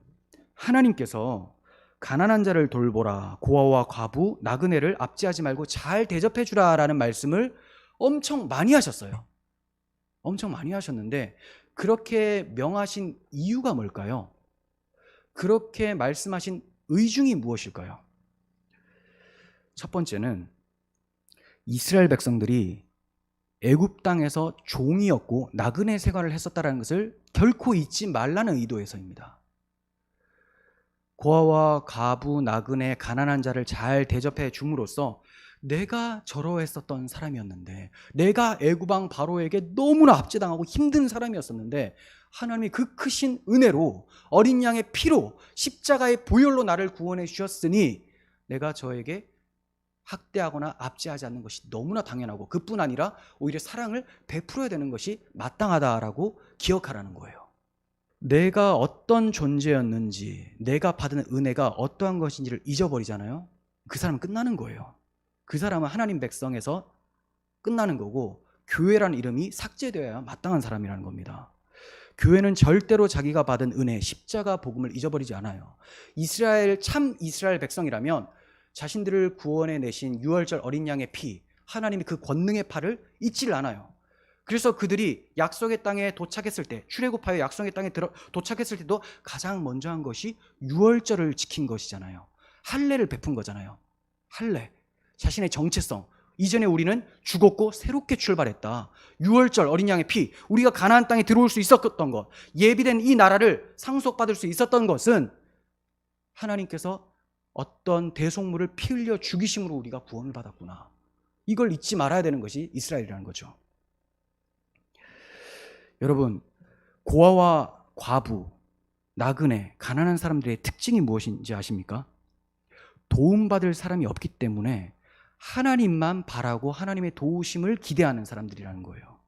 하나님께서 가난한 자를 돌보라, 고아와 과부, 나그네를 압제하지 말고 잘 대접해 주라 라는 말씀을 엄청 많이 하셨어요. 엄청 많이 하셨는데, 그렇게 명하신 이유가 뭘까요? 그렇게 말씀하신 의중이 무엇일까요? 첫 번째는 이스라엘 백성들이 애굽 땅에서 종이었고 나그네 생활을 했었다는 것을 결코 잊지 말라는 의도에서입니다. 고아와 과부, 나그네, 가난한 자를 잘 대접해 줌으로써 내가 저러했었던 사람이었는데, 내가 애굽 왕 바로에게 너무나 압제당하고 힘든 사람이었었는데, 하나님이 그 크신 은혜로 어린 양의 피로 십자가의 보혈로 나를 구원해 주셨으니 내가 저에게 학대하거나 압제하지 않는 것이 너무나 당연하고, 그뿐 아니라 오히려 사랑을 베풀어야 되는 것이 마땅하다라고 기억하라는 거예요. 내가 어떤 존재였는지, 내가 받은 은혜가 어떠한 것인지를 잊어버리잖아요. 그 사람은 끝나는 거예요. 그 사람은 하나님 백성에서 끝나는 거고, 교회라는 이름이 삭제되어야 마땅한 사람이라는 겁니다. 교회는 절대로 자기가 받은 은혜, 십자가 복음을 잊어버리지 않아요. 참 이스라엘 백성이라면 자신들을 구원해 내신 유월절 어린 양의 피, 하나님의 그 권능의 팔을 잊지를 않아요. 그래서 그들이 약속의 땅에 도착했을 때, 출애굽하여 약속의 땅에 도착했을 때도 가장 먼저 한 것이 유월절을 지킨 것이잖아요. 할례를 베푼 거잖아요. 할례, 자신의 정체성. 이전에 우리는 죽었고 새롭게 출발했다. 유월절 어린 양의 피, 우리가 가나안 땅에 들어올 수 있었던 것, 예비된 이 나라를 상속받을 수 있었던 것은 하나님께서 어떤 대속물을 피 흘려 죽이심으로 우리가 구원을 받았구나. 이걸 잊지 말아야 되는 것이 이스라엘이라는 거죠. 여러분, 고아와 과부, 나그네, 가난한 사람들의 특징이 무엇인지 아십니까? 도움받을 사람이 없기 때문에 하나님만 바라고 하나님의 도우심을 기대하는 사람들이라는 거예요.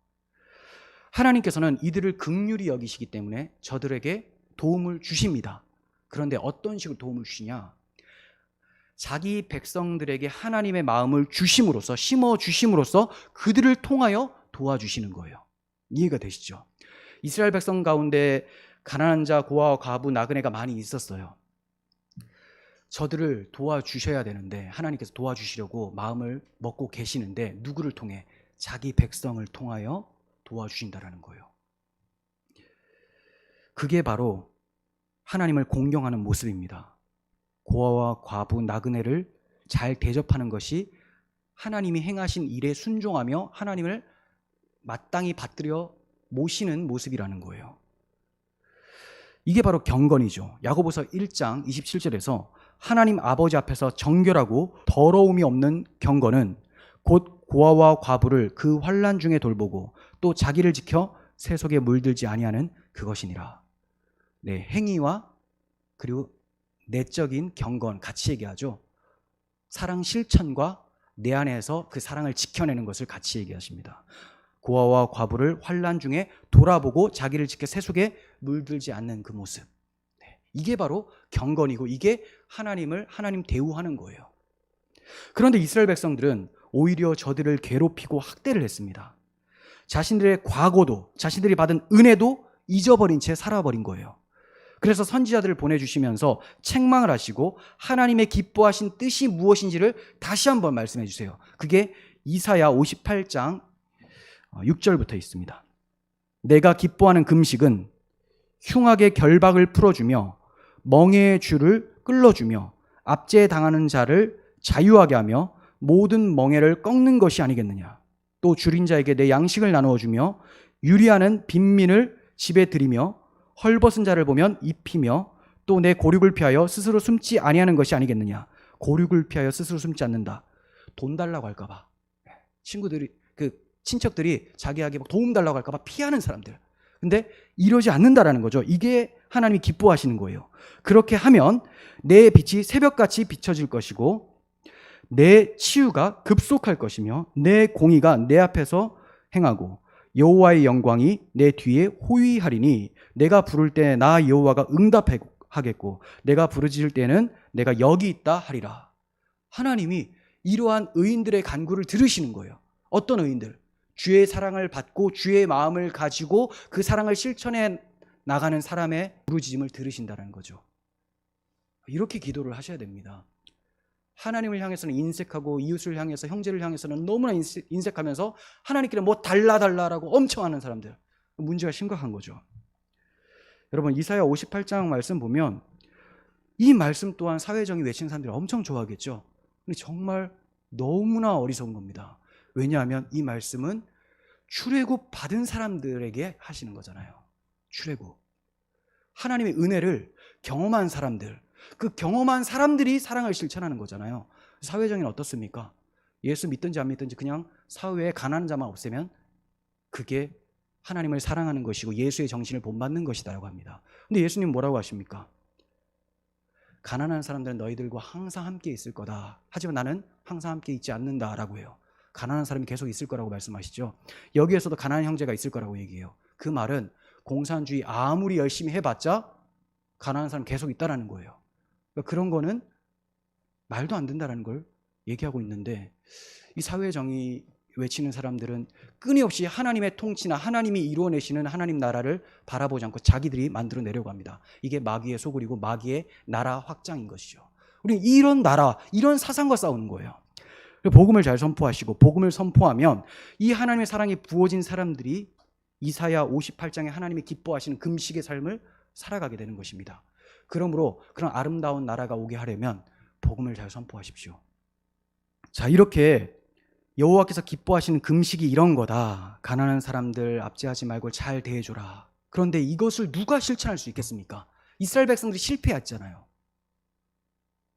하나님께서는 이들을 긍휼히 여기시기 때문에 저들에게 도움을 주십니다. 그런데 어떤 식으로 도움을 주시냐? 자기 백성들에게 하나님의 마음을 주심으로써, 심어 주심으로써 그들을 통하여 도와주시는 거예요. 이해가 되시죠? 이스라엘 백성 가운데 가난한 자, 고아와 과부, 나그네가 많이 있었어요. 저들을 도와주셔야 되는데 하나님께서 도와주시려고 마음을 먹고 계시는데 누구를 통해? 자기 백성을 통하여 도와주신다라는 거예요. 그게 바로 하나님을 공경하는 모습입니다. 고아와 과부, 나그네를 잘 대접하는 것이 하나님이 행하신 일에 순종하며 하나님을 마땅히 받들여 모시는 모습이라는 거예요. 이게 바로 경건이죠. 야고보서 1장 27절에서 하나님 아버지 앞에서 정결하고 더러움이 없는 경건은 곧 고아와 과부를 그 환난 중에 돌보고 또 자기를 지켜 세속에 물들지 아니하는 그것이니라. 네, 행위와 그리고 내적인 경건 같이 얘기하죠. 사랑 실천과 내 안에서 그 사랑을 지켜내는 것을 같이 얘기하십니다. 고아와 과부를 환난 중에 돌아보고 자기를 지켜 세속에 물들지 않는 그 모습. 이게 바로 경건이고 이게 하나님 대우하는 거예요. 그런데 이스라엘 백성들은 오히려 저들을 괴롭히고 학대를 했습니다. 자신들의 과거도, 자신들이 받은 은혜도 잊어버린 채 살아버린 거예요. 그래서 선지자들을 보내주시면서 책망을 하시고 하나님의 기뻐하신 뜻이 무엇인지를 다시 한번 말씀해 주세요. 그게 이사야 58장 6절부터 있습니다. 내가 기뻐하는 금식은 흉악의 결박을 풀어주며 멍에의 줄을 끌어주며 압제당하는 자를 자유하게 하며 모든 멍에를 꺾는 것이 아니겠느냐. 또 줄인 자에게 내 양식을 나누어 주며 유리하는 빈민을 집에 들이며 헐벗은 자를 보면 입히며 또 내 고륙을 피하여 스스로 숨지 아니하는 것이 아니겠느냐. 고륙을 피하여 스스로 숨지 않는다. 돈 달라고 할까 봐. 친척들이 자기에게 도움 달라고 할까 봐 피하는 사람들. 근데 이러지 않는다라는 거죠. 이게 하나님이 기뻐하시는 거예요. 그렇게 하면 내 빛이 새벽같이 비춰질 것이고 내 치유가 급속할 것이며 내 공의가 내 앞에서 행하고 여호와의 영광이 내 뒤에 호위하리니 내가 부를 때 나 여호와가 응답하겠고 내가 부르짖을 때는 내가 여기 있다 하리라. 하나님이 이러한 의인들의 간구를 들으시는 거예요. 어떤 의인들? 주의 사랑을 받고 주의 마음을 가지고 그 사랑을 실천해 나가는 사람의 부르짖음을 들으신다는 거죠. 이렇게 기도를 하셔야 됩니다. 하나님을 향해서는 인색하고 이웃을 향해서 형제를 향해서는 너무나 인색하면서 하나님께는 뭐 달라라고 엄청 하는 사람들. 문제가 심각한 거죠. 여러분 이사야 58장 말씀 보면 이 말씀 또한 사회정의 외치는 사람들이 엄청 좋아하겠죠. 근데 정말 너무나 어리석은 겁니다. 왜냐하면 이 말씀은 출애굽 받은 사람들에게 하시는 거잖아요. 출애굽. 하나님의 은혜를 경험한 사람들, 그 경험한 사람들이 사랑을 실천하는 거잖아요. 사회정의는 어떻습니까? 예수 믿든지 안 믿든지 그냥 사회에 가난한 자만 없애면 그게 하나님을 사랑하는 것이고 예수의 정신을 본받는 것이다라고 합니다. 근데 예수님 뭐라고 하십니까? 가난한 사람들은 너희들과 항상 함께 있을 거다. 하지만 나는 항상 함께 있지 않는다라고 해요. 가난한 사람이 계속 있을 거라고 말씀하시죠. 여기에서도 가난한 형제가 있을 거라고 얘기해요. 그 말은 공산주의 아무리 열심히 해봤자 가난한 사람 계속 있다라는 거예요. 그러니까 그런 거는 말도 안 된다라는 걸 얘기하고 있는데, 이 사회 정의 외치는 사람들은 끊임없이 하나님의 통치나 하나님이 이루어내시는 하나님 나라를 바라보지 않고 자기들이 만들어내려고 합니다. 이게 마귀의 소굴이고 마귀의 나라 확장인 것이죠. 우리는 이런 나라, 이런 사상과 싸우는 거예요. 복음을 잘 선포하시고 복음을 선포하면 이 하나님의 사랑이 부어진 사람들이 이사야 58장에 하나님이 기뻐하시는 금식의 삶을 살아가게 되는 것입니다. 그러므로 그런 아름다운 나라가 오게 하려면 복음을 잘 선포하십시오. 자, 이렇게 여호와께서 기뻐하시는 금식이 이런 거다. 가난한 사람들 압제하지 말고 잘 대해줘라. 그런데 이것을 누가 실천할 수 있겠습니까? 이스라엘 백성들이 실패했잖아요.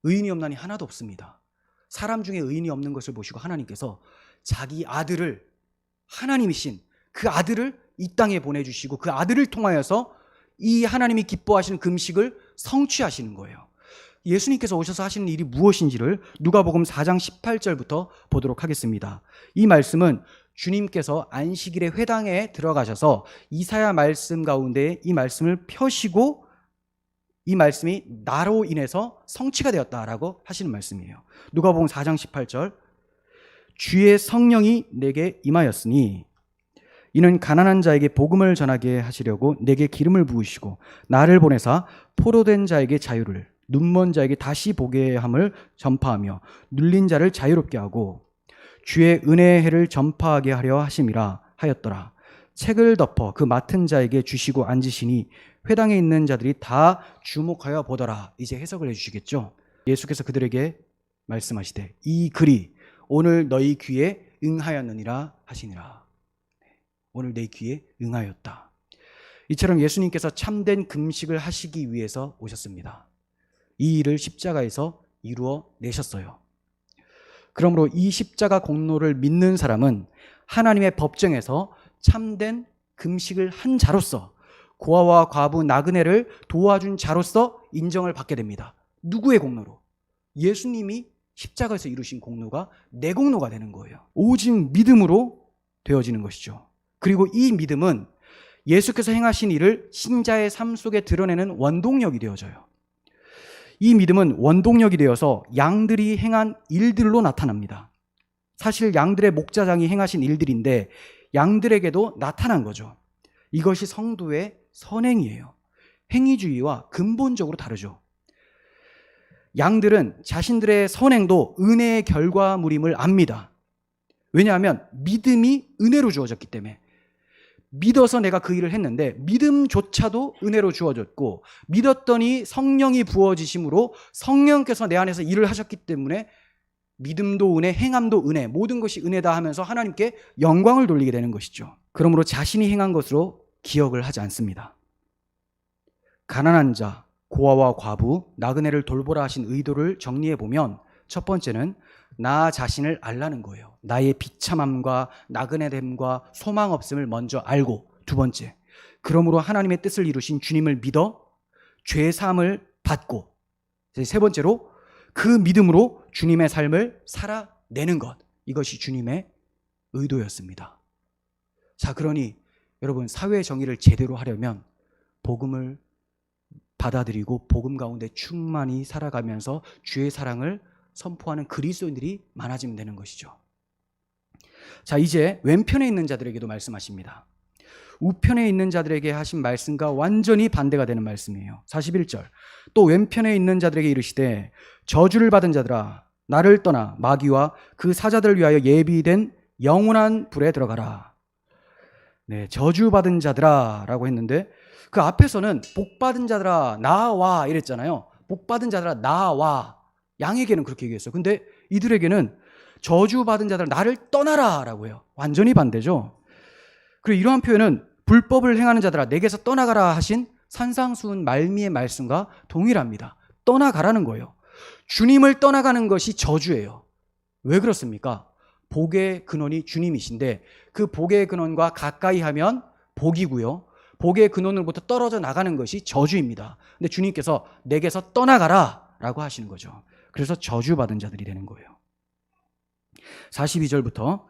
의인이 없나니 하나도 없습니다. 사람 중에 의인이 없는 것을 보시고 하나님께서 자기 아들을, 하나님이신 그 아들을 이 땅에 보내주시고 그 아들을 통하여서 이 하나님이 기뻐하시는 금식을 성취하시는 거예요. 예수님께서 오셔서 하시는 일이 무엇인지를 누가복음 4장 18절부터 보도록 하겠습니다. 이 말씀은 주님께서 안식일에 회당에 들어가셔서 이사야 말씀 가운데 이 말씀을 펴시고 이 말씀이 나로 인해서 성취가 되었다라고 하시는 말씀이에요. 누가복음 4장 18절, 주의 성령이 내게 임하였으니 이는 가난한 자에게 복음을 전하게 하시려고 내게 기름을 부으시고 나를 보내사 포로된 자에게 자유를, 눈먼 자에게 다시 보게 함을 전파하며 눌린 자를 자유롭게 하고 주의 은혜의 해를 전파하게 하려 하심이라 하였더라. 책을 덮어 그 맡은 자에게 주시고 앉으시니 회당에 있는 자들이 다 주목하여 보더라. 이제 해석을 해주시겠죠. 예수께서 그들에게 말씀하시되 이 글이 오늘 너희 귀에 응하였느니라 하시니라. 오늘 내 귀에 응하였다. 이처럼 예수님께서 참된 금식을 하시기 위해서 오셨습니다. 이 일을 십자가에서 이루어 내셨어요. 그러므로 이 십자가 공로를 믿는 사람은 하나님의 법정에서 참된 금식을 한 자로서, 고아와 과부 나그네를 도와준 자로서 인정을 받게 됩니다. 누구의 공로로? 예수님이 십자가에서 이루신 공로가 내 공로가 되는 거예요. 오직 믿음으로 되어지는 것이죠. 그리고 이 믿음은 예수께서 행하신 일을 신자의 삶 속에 드러내는 원동력이 되어져요. 이 믿음은 원동력이 되어서 양들이 행한 일들로 나타납니다. 사실 양들의 목자장이 행하신 일들인데 양들에게도 나타난 거죠. 이것이 성도의 선행이에요. 행위주의와 근본적으로 다르죠. 양들은 자신들의 선행도 은혜의 결과물임을 압니다. 왜냐하면 믿음이 은혜로 주어졌기 때문에. 믿어서 내가 그 일을 했는데 믿음조차도 은혜로 주어졌고, 믿었더니 성령이 부어지심으로 성령께서 내 안에서 일을 하셨기 때문에 믿음도 은혜, 행함도 은혜, 모든 것이 은혜다 하면서 하나님께 영광을 돌리게 되는 것이죠. 그러므로 자신이 행한 것으로 기억을 하지 않습니다. 가난한 자, 고아와 과부, 나그네를 돌보라 하신 의도를 정리해 보면 첫 번째는 나 자신을 알라는 거예요. 나의 비참함과 나그네됨과 소망 없음을 먼저 알고, 두 번째, 그러므로 하나님의 뜻을 이루신 주님을 믿어 죄사함을 받고, 세 번째로 그 믿음으로 주님의 삶을 살아내는 것, 이것이 주님의 의도였습니다. 자, 그러니 여러분, 사회 정의를 제대로 하려면 복음을 받아들이고 복음 가운데 충만히 살아가면서 주의 사랑을 선포하는 그리스도인들이 많아지면 되는 것이죠. 자, 이제 왼편에 있는 자들에게도 말씀하십니다. 우편에 있는 자들에게 하신 말씀과 완전히 반대가 되는 말씀이에요. 41절, 또 왼편에 있는 자들에게 이르시되 저주를 받은 자들아, 나를 떠나 마귀와 그 사자들을 위하여 예비된 영원한 불에 들어가라. 네, 저주받은 자들아 라고 했는데 그 앞에서는 복받은 자들아 나와 이랬잖아요. 복받은 자들아 나와, 양에게는 그렇게 얘기했어요. 근데 이들에게는 저주받은 자들 나를 떠나라 라고 해요. 완전히 반대죠. 그리고 이러한 표현은 불법을 행하는 자들아 내게서 떠나가라 하신 산상수훈 말미의 말씀과 동일합니다. 떠나가라는 거예요. 주님을 떠나가는 것이 저주예요. 왜 그렇습니까? 복의 근원이 주님이신데 그 복의 근원과 가까이 하면 복이고요, 복의 근원으로부터 떨어져 나가는 것이 저주입니다. 근데 주님께서 내게서 떠나가라 라고 하시는 거죠. 그래서 저주받은 자들이 되는 거예요. 42절부터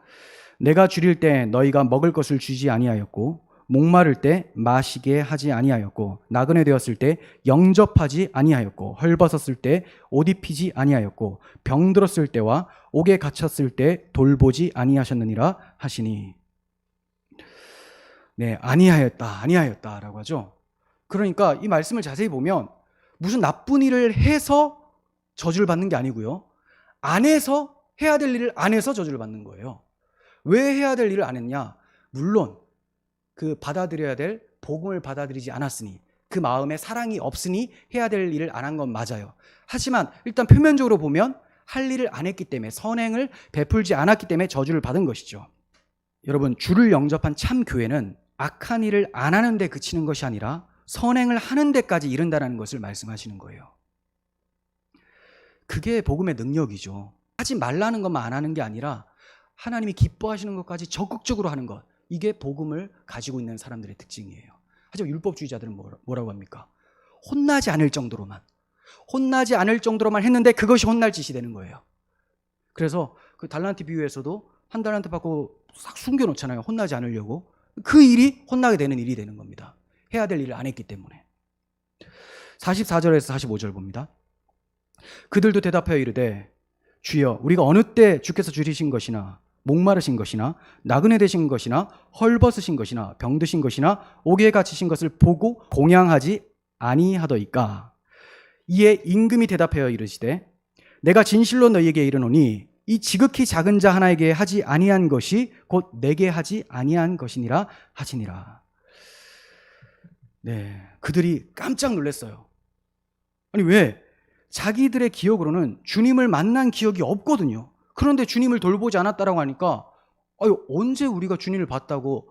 내가 줄일 때 너희가 먹을 것을 주지 아니하였고 목마를 때 마시게 하지 아니하였고 나그네 되었을 때 영접하지 아니하였고 헐벗었을 때 옷 입히지 아니하였고 병들었을 때와 옥에 갇혔을 때 돌보지 아니하셨느니라 하시니. 네, 아니하였다라고 하죠. 그러니까 이 말씀을 자세히 보면 무슨 나쁜 일을 해서 저주를 받는 게 아니고요, 안 해서, 해야 될 일을 안 해서 저주를 받는 거예요. 왜 해야 될 일을 안 했냐? 물론 그 받아들여야 될 복음을 받아들이지 않았으니, 그 마음에 사랑이 없으니 해야 될 일을 안 한 건 맞아요. 하지만 일단 표면적으로 보면 할 일을 안 했기 때문에, 선행을 베풀지 않았기 때문에 저주를 받은 것이죠. 여러분, 주를 영접한 참 교회는 악한 일을 안 하는 데 그치는 것이 아니라 선행을 하는 데까지 이른다는 것을 말씀하시는 거예요. 그게 복음의 능력이죠. 하지 말라는 것만 안 하는 게 아니라 하나님이 기뻐하시는 것까지 적극적으로 하는 것, 이게 복음을 가지고 있는 사람들의 특징이에요. 하지만 율법주의자들은 뭐라고 합니까? 혼나지 않을 정도로만 했는데 그것이 혼날 짓이 되는 거예요. 그래서 그 달란트 비유에서도 한 달란트 받고 싹 숨겨놓잖아요. 혼나지 않으려고. 그 일이 혼나게 되는 일이 되는 겁니다. 해야 될 일을 안 했기 때문에. 44절에서 45절 봅니다. 그들도 대답하여 이르되 주여, 우리가 어느 때 주께서 줄이신 것이나 목마르신 것이나 나그네 되신 것이나 헐벗으신 것이나 병드신 것이나 옥에 갇히신 것을 보고 공양하지 아니하더이까. 이에 임금이 대답하여 이르시되 내가 진실로 너희에게 이르노니 이 지극히 작은 자 하나에게 하지 아니한 것이 곧 내게 하지 아니한 것이니라 하시니라. 네, 그들이 깜짝 놀랐어요. 아니, 왜? 자기들의 기억으로는 주님을 만난 기억이 없거든요. 그런데 주님을 돌보지 않았다라고 하니까 언제 우리가 주님을 봤다고,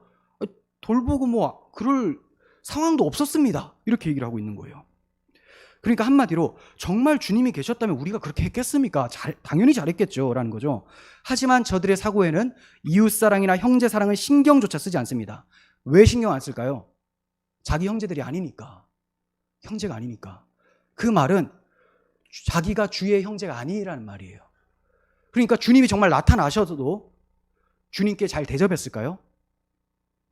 돌보고 그럴 상황도 없었습니다, 이렇게 얘기를 하고 있는 거예요. 그러니까 한마디로 정말 주님이 계셨다면 우리가 그렇게 했겠습니까? 당연히 잘했겠죠 라는 거죠. 하지만 저들의 사고에는 이웃사랑이나 형제사랑은 신경조차 쓰지 않습니다. 왜 신경 안 쓸까요? 자기 형제들이 아니니까. 형제가 아니니까. 그 말은 자기가 주의 형제가 아니라는 말이에요. 그러니까 주님이 정말 나타나셔도 주님께 잘 대접했을까요?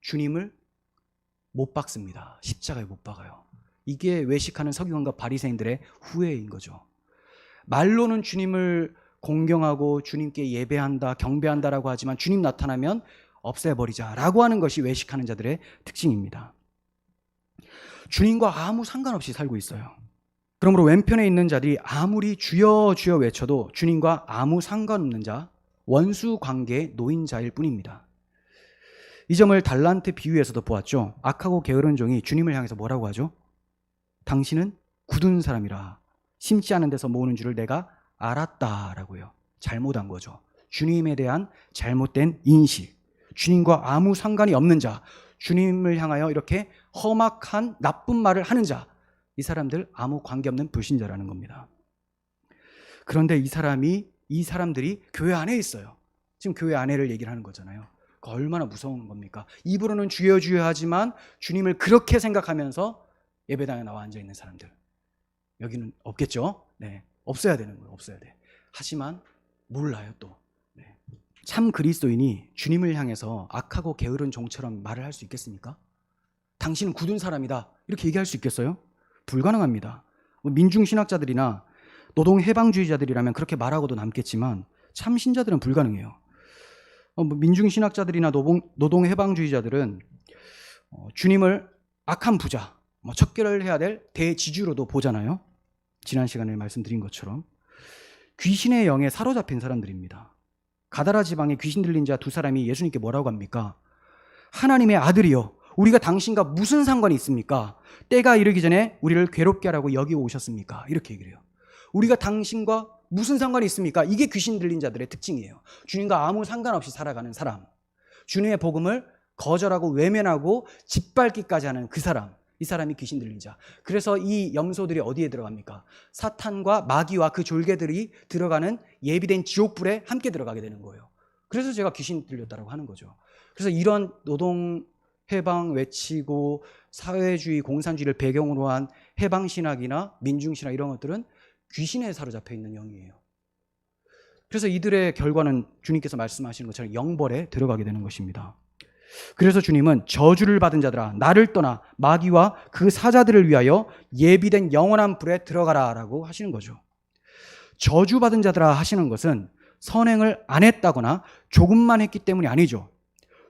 주님을 못 박습니다. 십자가에 못 박아요. 이게 외식하는 서기관과 바리새인들의 후회인 거죠. 말로는 주님을 공경하고 주님께 예배한다, 경배한다라고 하지만 주님 나타나면 없애버리자라고 하는 것이 외식하는 자들의 특징입니다. 주님과 아무 상관없이 살고 있어요. 그러므로 왼편에 있는 자들이 아무리 주여 주여 외쳐도 주님과 아무 상관없는 자, 원수 관계의 노인자일 뿐입니다. 이 점을 달란트 비유에서도 보았죠. 악하고 게으른 종이 주님을 향해서 뭐라고 하죠? 당신은 굳은 사람이라 심지 않은 데서 모으는 줄을 내가 알았다라고요. 잘못한 거죠. 주님에 대한 잘못된 인식, 주님과 아무 상관이 없는 자, 주님을 향하여 이렇게 험악한 나쁜 말을 하는 자, 이 사람들 아무 관계없는 불신자라는 겁니다. 그런데 이 사람들이 교회 안에 있어요. 지금 교회 안에를 얘기를 하는 거잖아요. 얼마나 무서운 겁니까? 입으로는 주여 주여 하지만 주님을 그렇게 생각하면서 예배당에 나와 앉아있는 사람들, 여기는 없겠죠? 네, 없어야 되는 거예요. 없어야 돼. 하지만 몰라요 또. 네. 참 그리스도인이 주님을 향해서 악하고 게으른 종처럼 말을 할 수 있겠습니까? 당신은 굳은 사람이다, 이렇게 얘기할 수 있겠어요? 불가능합니다. 민중신학자들이나 노동해방주의자들이라면 그렇게 말하고도 남겠지만 참 신자들은 불가능해요. 민중신학자들이나 노동해방주의자들은 주님을 악한 부자, 척결해야 될 대지주로도 보잖아요. 지난 시간에 말씀드린 것처럼 귀신의 영에 사로잡힌 사람들입니다. 가다라 지방에 귀신 들린 자 두 사람이 예수님께 뭐라고 합니까? 하나님의 아들이요, 우리가 당신과 무슨 상관이 있습니까? 때가 이르기 전에 우리를 괴롭게 하라고 여기 오셨습니까? 이렇게 얘기를 해요. 우리가 당신과 무슨 상관이 있습니까? 이게 귀신 들린 자들의 특징이에요. 주님과 아무 상관없이 살아가는 사람, 주님의 복음을 거절하고 외면하고 짓밟기까지 하는 그 사람, 이 사람이 귀신 들린 자. 그래서 이 염소들이 어디에 들어갑니까? 사탄과 마귀와 그 졸개들이 들어가는 예비된 지옥불에 함께 들어가게 되는 거예요. 그래서 제가 귀신 들렸다고 하는 거죠. 그래서 이런 노동 해방 외치고 사회주의, 공산주의를 배경으로 한 해방신학이나 민중신학, 이런 것들은 귀신에 사로잡혀 있는 영이에요. 그래서 이들의 결과는 주님께서 말씀하시는 것처럼 영벌에 들어가게 되는 것입니다. 그래서 주님은 저주를 받은 자들아 나를 떠나 마귀와 그 사자들을 위하여 예비된 영원한 불에 들어가라 라고 하시는 거죠. 저주받은 자들아 하시는 것은 선행을 안 했다거나 조금만 했기 때문이 아니죠.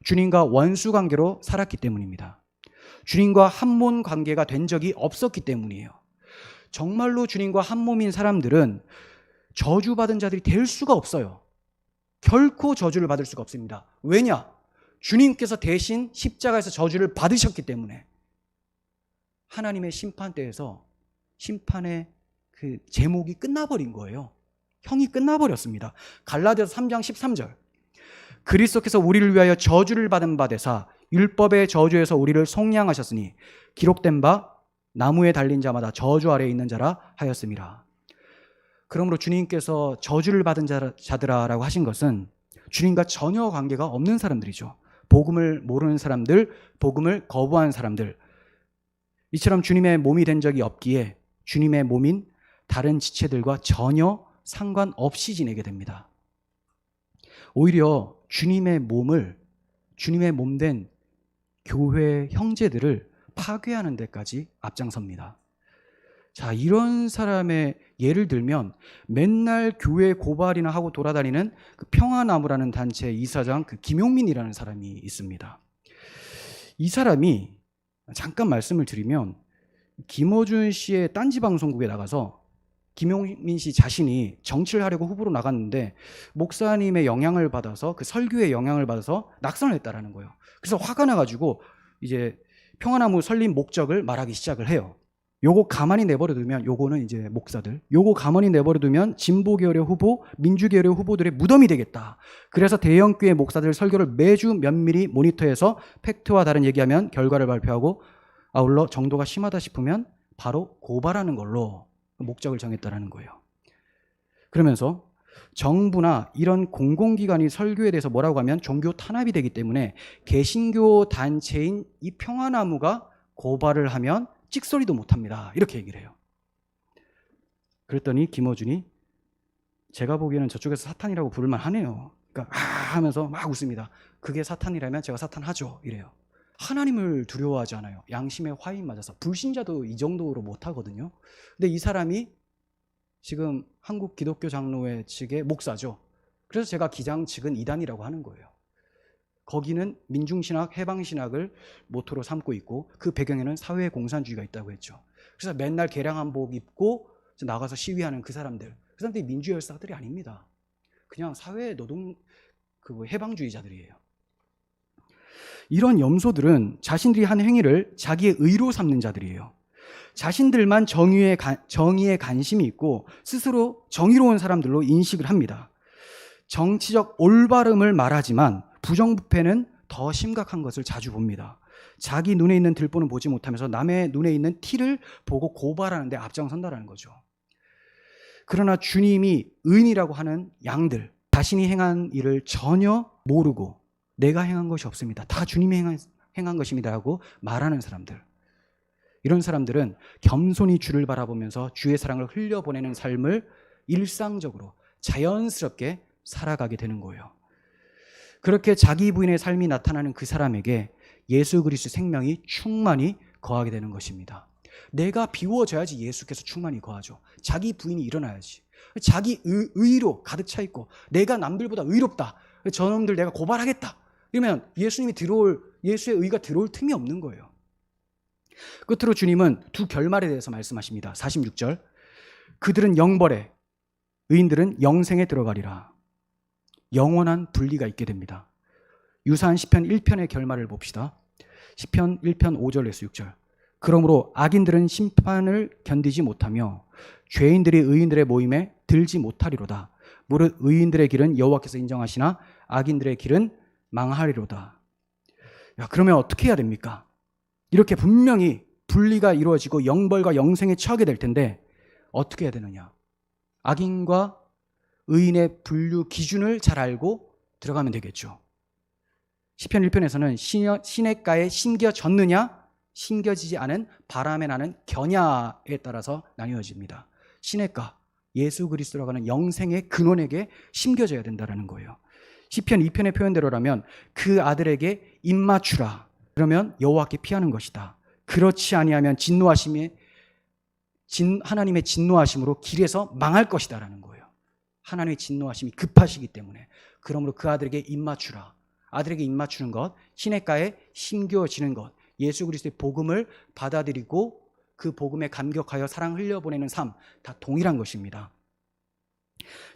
주님과 원수 관계로 살았기 때문입니다. 주님과 한몸 관계가 된 적이 없었기 때문이에요. 정말로 주님과 한몸인 사람들은 저주받은 자들이 될 수가 없어요. 결코 저주를 받을 수가 없습니다. 왜냐? 주님께서 대신 십자가에서 저주를 받으셨기 때문에 하나님의 심판대에서 심판의 그 제목이 끝나버린 거예요. 형이 끝나버렸습니다. 갈라디아서 3장 13절 그리스도께서 우리를 위하여 저주를 받은 바 되사 율법의 저주에서 우리를 속량하셨으니 기록된 바 나무에 달린 자마다 저주 아래에 있는 자라 하였음이라. 그러므로 주님께서 저주를 받은 자들아라고 하신 것은 주님과 전혀 관계가 없는 사람들이죠. 복음을 모르는 사람들, 복음을 거부한 사람들, 이처럼 주님의 몸이 된 적이 없기에 주님의 몸인 다른 지체들과 전혀 상관없이 지내게 됩니다. 오히려 주님의 몸을, 주님의 몸된 교회 형제들을 파괴하는 데까지 앞장섭니다. 자, 이런 사람의 예를 들면 맨날 교회 고발이나 하고 돌아다니는 그 평화나무라는 단체 이사장 그 김용민이라는 사람이 있습니다. 이 사람이 잠깐 말씀을 드리면 김어준 씨의 딴지 방송국에 나가서 김용민 씨 자신이 정치를 하려고 후보로 나갔는데 목사님의 영향을 받아서 그 설교의 영향을 받아서 낙선을 했다라는 거예요. 그래서 화가 나가지고 이제 평화나무 설립 목적을 말하기 시작을 해요. 요거 가만히 내버려두면, 요거는 이제 목사들, 요거 가만히 내버려두면 진보계열의 후보, 민주계열의 후보들의 무덤이 되겠다. 그래서 대형교회 목사들 설교를 매주 면밀히 모니터해서 팩트와 다른 얘기하면 결과를 발표하고 아울러 정도가 심하다 싶으면 바로 고발하는 걸로 목적을 정했다라는 거예요. 그러면서 정부나 이런 공공기관이 설교에 대해서 뭐라고 하면 종교 탄압이 되기 때문에 개신교 단체인 이 평화나무가 고발을 하면 찍소리도 못합니다. 이렇게 얘기를 해요. 그랬더니 김어준이 제가 보기에는 저쪽에서 사탄이라고 부를만 하네요. 그러니까 하면서 막 웃습니다. 그게 사탄이라면 제가 사탄하죠. 이래요. 하나님을 두려워하지 않아요. 양심의 화인 맞아서. 불신자도 이 정도로 못하거든요. 근데 이 사람이 지금 한국 기독교 장로회 측의 목사죠. 그래서 제가 기장 측은 이단이라고 하는 거예요. 거기는 민중신학, 해방신학을 모토로 삼고 있고 그 배경에는 사회공산주의가 있다고 했죠. 그래서 맨날 개량한복 입고 나가서 시위하는 그 사람들이 민주열사들이 아닙니다. 그냥 사회노동 해방주의자들이에요. 이런 염소들은 자신들이 한 행위를 자기의 의로 삼는 자들이에요. 자신들만 정의에 관심이 있고 스스로 정의로운 사람들로 인식을 합니다. 정치적 올바름을 말하지만 부정부패는 더 심각한 것을 자주 봅니다. 자기 눈에 있는 들보는 보지 못하면서 남의 눈에 있는 티를 보고 고발하는 데 앞장선다라는 거죠. 그러나 주님이 의인이라고 하는 양들, 자신이 행한 일을 전혀 모르고 내가 행한 것이 없습니다. 다 주님이 행한 것입니다 하고 말하는 사람들. 이런 사람들은 겸손히 주를 바라보면서 주의 사랑을 흘려보내는 삶을 일상적으로 자연스럽게 살아가게 되는 거예요. 그렇게 자기 부인의 삶이 나타나는 그 사람에게 예수 그리스도의 생명이 충만히 거하게 되는 것입니다. 내가 비워져야지 예수께서 충만히 거하죠. 자기 부인이 일어나야지. 자기 의로 가득 차 있고 내가 남들보다 의롭다. 저놈들 내가 고발하겠다. 이러면 예수의 의가 들어올 틈이 없는 거예요. 끝으로 주님은 두 결말에 대해서 말씀하십니다. 46절. 그들은 영벌에, 의인들은 영생에 들어가리라. 영원한 분리가 있게 됩니다. 유사한 시편 1편의 결말을 봅시다. 시편 1편 5절에서 6절. 그러므로 악인들은 심판을 견디지 못하며 죄인들이 의인들의 모임에 들지 못하리로다. 무릇 의인들의 길은 여호와께서 인정하시나 악인들의 길은 망하리로다. 야, 그러면 어떻게 해야 됩니까? 이렇게 분명히 분리가 이루어지고 영벌과 영생에 처하게 될 텐데 어떻게 해야 되느냐? 악인과 의인의 분류 기준을 잘 알고 들어가면 되겠죠. 시편 1편에서는 시냇가에 심겨졌느냐, 심겨지지 않은 바람에 나는 겨냐에 따라서 나뉘어집니다. 시냇가, 예수 그리스도라고 하는 영생의 근원에게 심겨져야 된다는 거예요. 시편 2편의 표현대로라면 그 아들에게 입맞추라. 그러면 여호와께 피하는 것이다. 그렇지 아니하면 하나님의 진노하심으로 길에서 망할 것이다라는 거예요. 하나님의 진노하심이 급하시기 때문에. 그러므로 그 아들에게 입맞추라. 아들에게 입맞추는 것, 시냇가에 심겨지는 것, 예수 그리스도의 복음을 받아들이고 그 복음에 감격하여 사랑 흘려보내는 삶, 다 동일한 것입니다.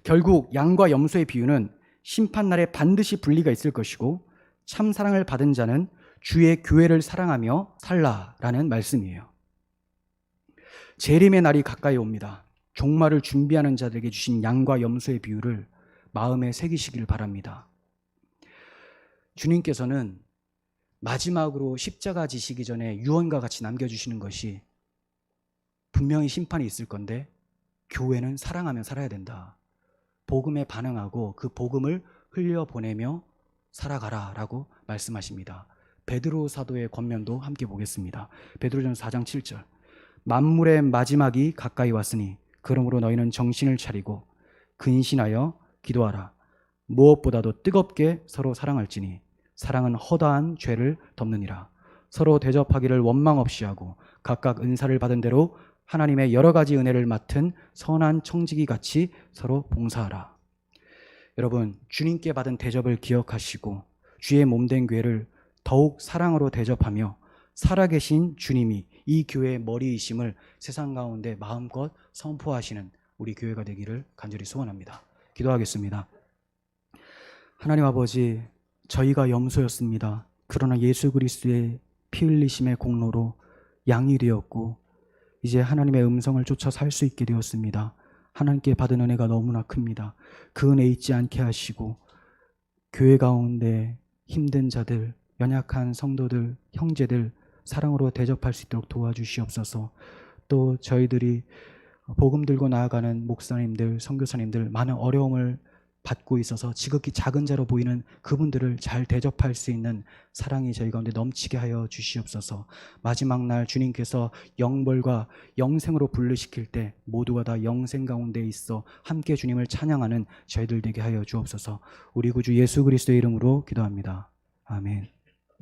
결국 양과 염소의 비유는 심판날에 반드시 분리가 있을 것이고 참 사랑을 받은 자는 주의 교회를 사랑하며 살라라는 말씀이에요. 재림의 날이 가까이 옵니다. 종말을 준비하는 자들에게 주신 양과 염소의 비유를 마음에 새기시길 바랍니다. 주님께서는 마지막으로 십자가 지시기 전에 유언과 같이 남겨주시는 것이 분명히 심판이 있을 건데 교회는 사랑하며 살아야 된다. 복음에 반응하고 그 복음을 흘려보내며 살아가라라고 말씀하십니다. 베드로 사도의 권면도 함께 보겠습니다. 베드로전서 4장 7절. 만물의 마지막이 가까이 왔으니 그러므로 너희는 정신을 차리고 근신하여 기도하라. 무엇보다도 뜨겁게 서로 사랑할지니 사랑은 허다한 죄를 덮느니라. 서로 대접하기를 원망 없이 하고 각각 은사를 받은 대로 하나님의 여러 가지 은혜를 맡은 선한 청지기 같이 서로 봉사하라. 여러분, 주님께 받은 대접을 기억하시고 주의 몸된 교회를 더욱 사랑으로 대접하며 살아계신 주님이 이 교회의 머리이심을 세상 가운데 마음껏 선포하시는 우리 교회가 되기를 간절히 소원합니다. 기도하겠습니다. 하나님 아버지, 저희가 염소였습니다. 그러나 예수 그리스도의 피 흘리심의 공로로 양이 되었고 이제 하나님의 음성을 쫓아 살 수 있게 되었습니다. 하나님께 받은 은혜가 너무나 큽니다. 그 은혜 잊지 않게 하시고 교회 가운데 힘든 자들, 연약한 성도들, 형제들 사랑으로 대접할 수 있도록 도와주시옵소서. 또 저희들이 복음 들고 나아가는 목사님들, 선교사님들 많은 어려움을 받고 있어서 지극히 작은 자로 보이는 그분들을 잘 대접할 수 있는 사랑이 저희 가운데 넘치게 하여 주시옵소서. 마지막 날 주님께서 영벌과 영생으로 분류시킬 때 모두가 다 영생 가운데 있어 함께 주님을 찬양하는 저희들 되게 하여 주옵소서. 우리 구주 예수 그리스도의 이름으로 기도합니다. 아멘.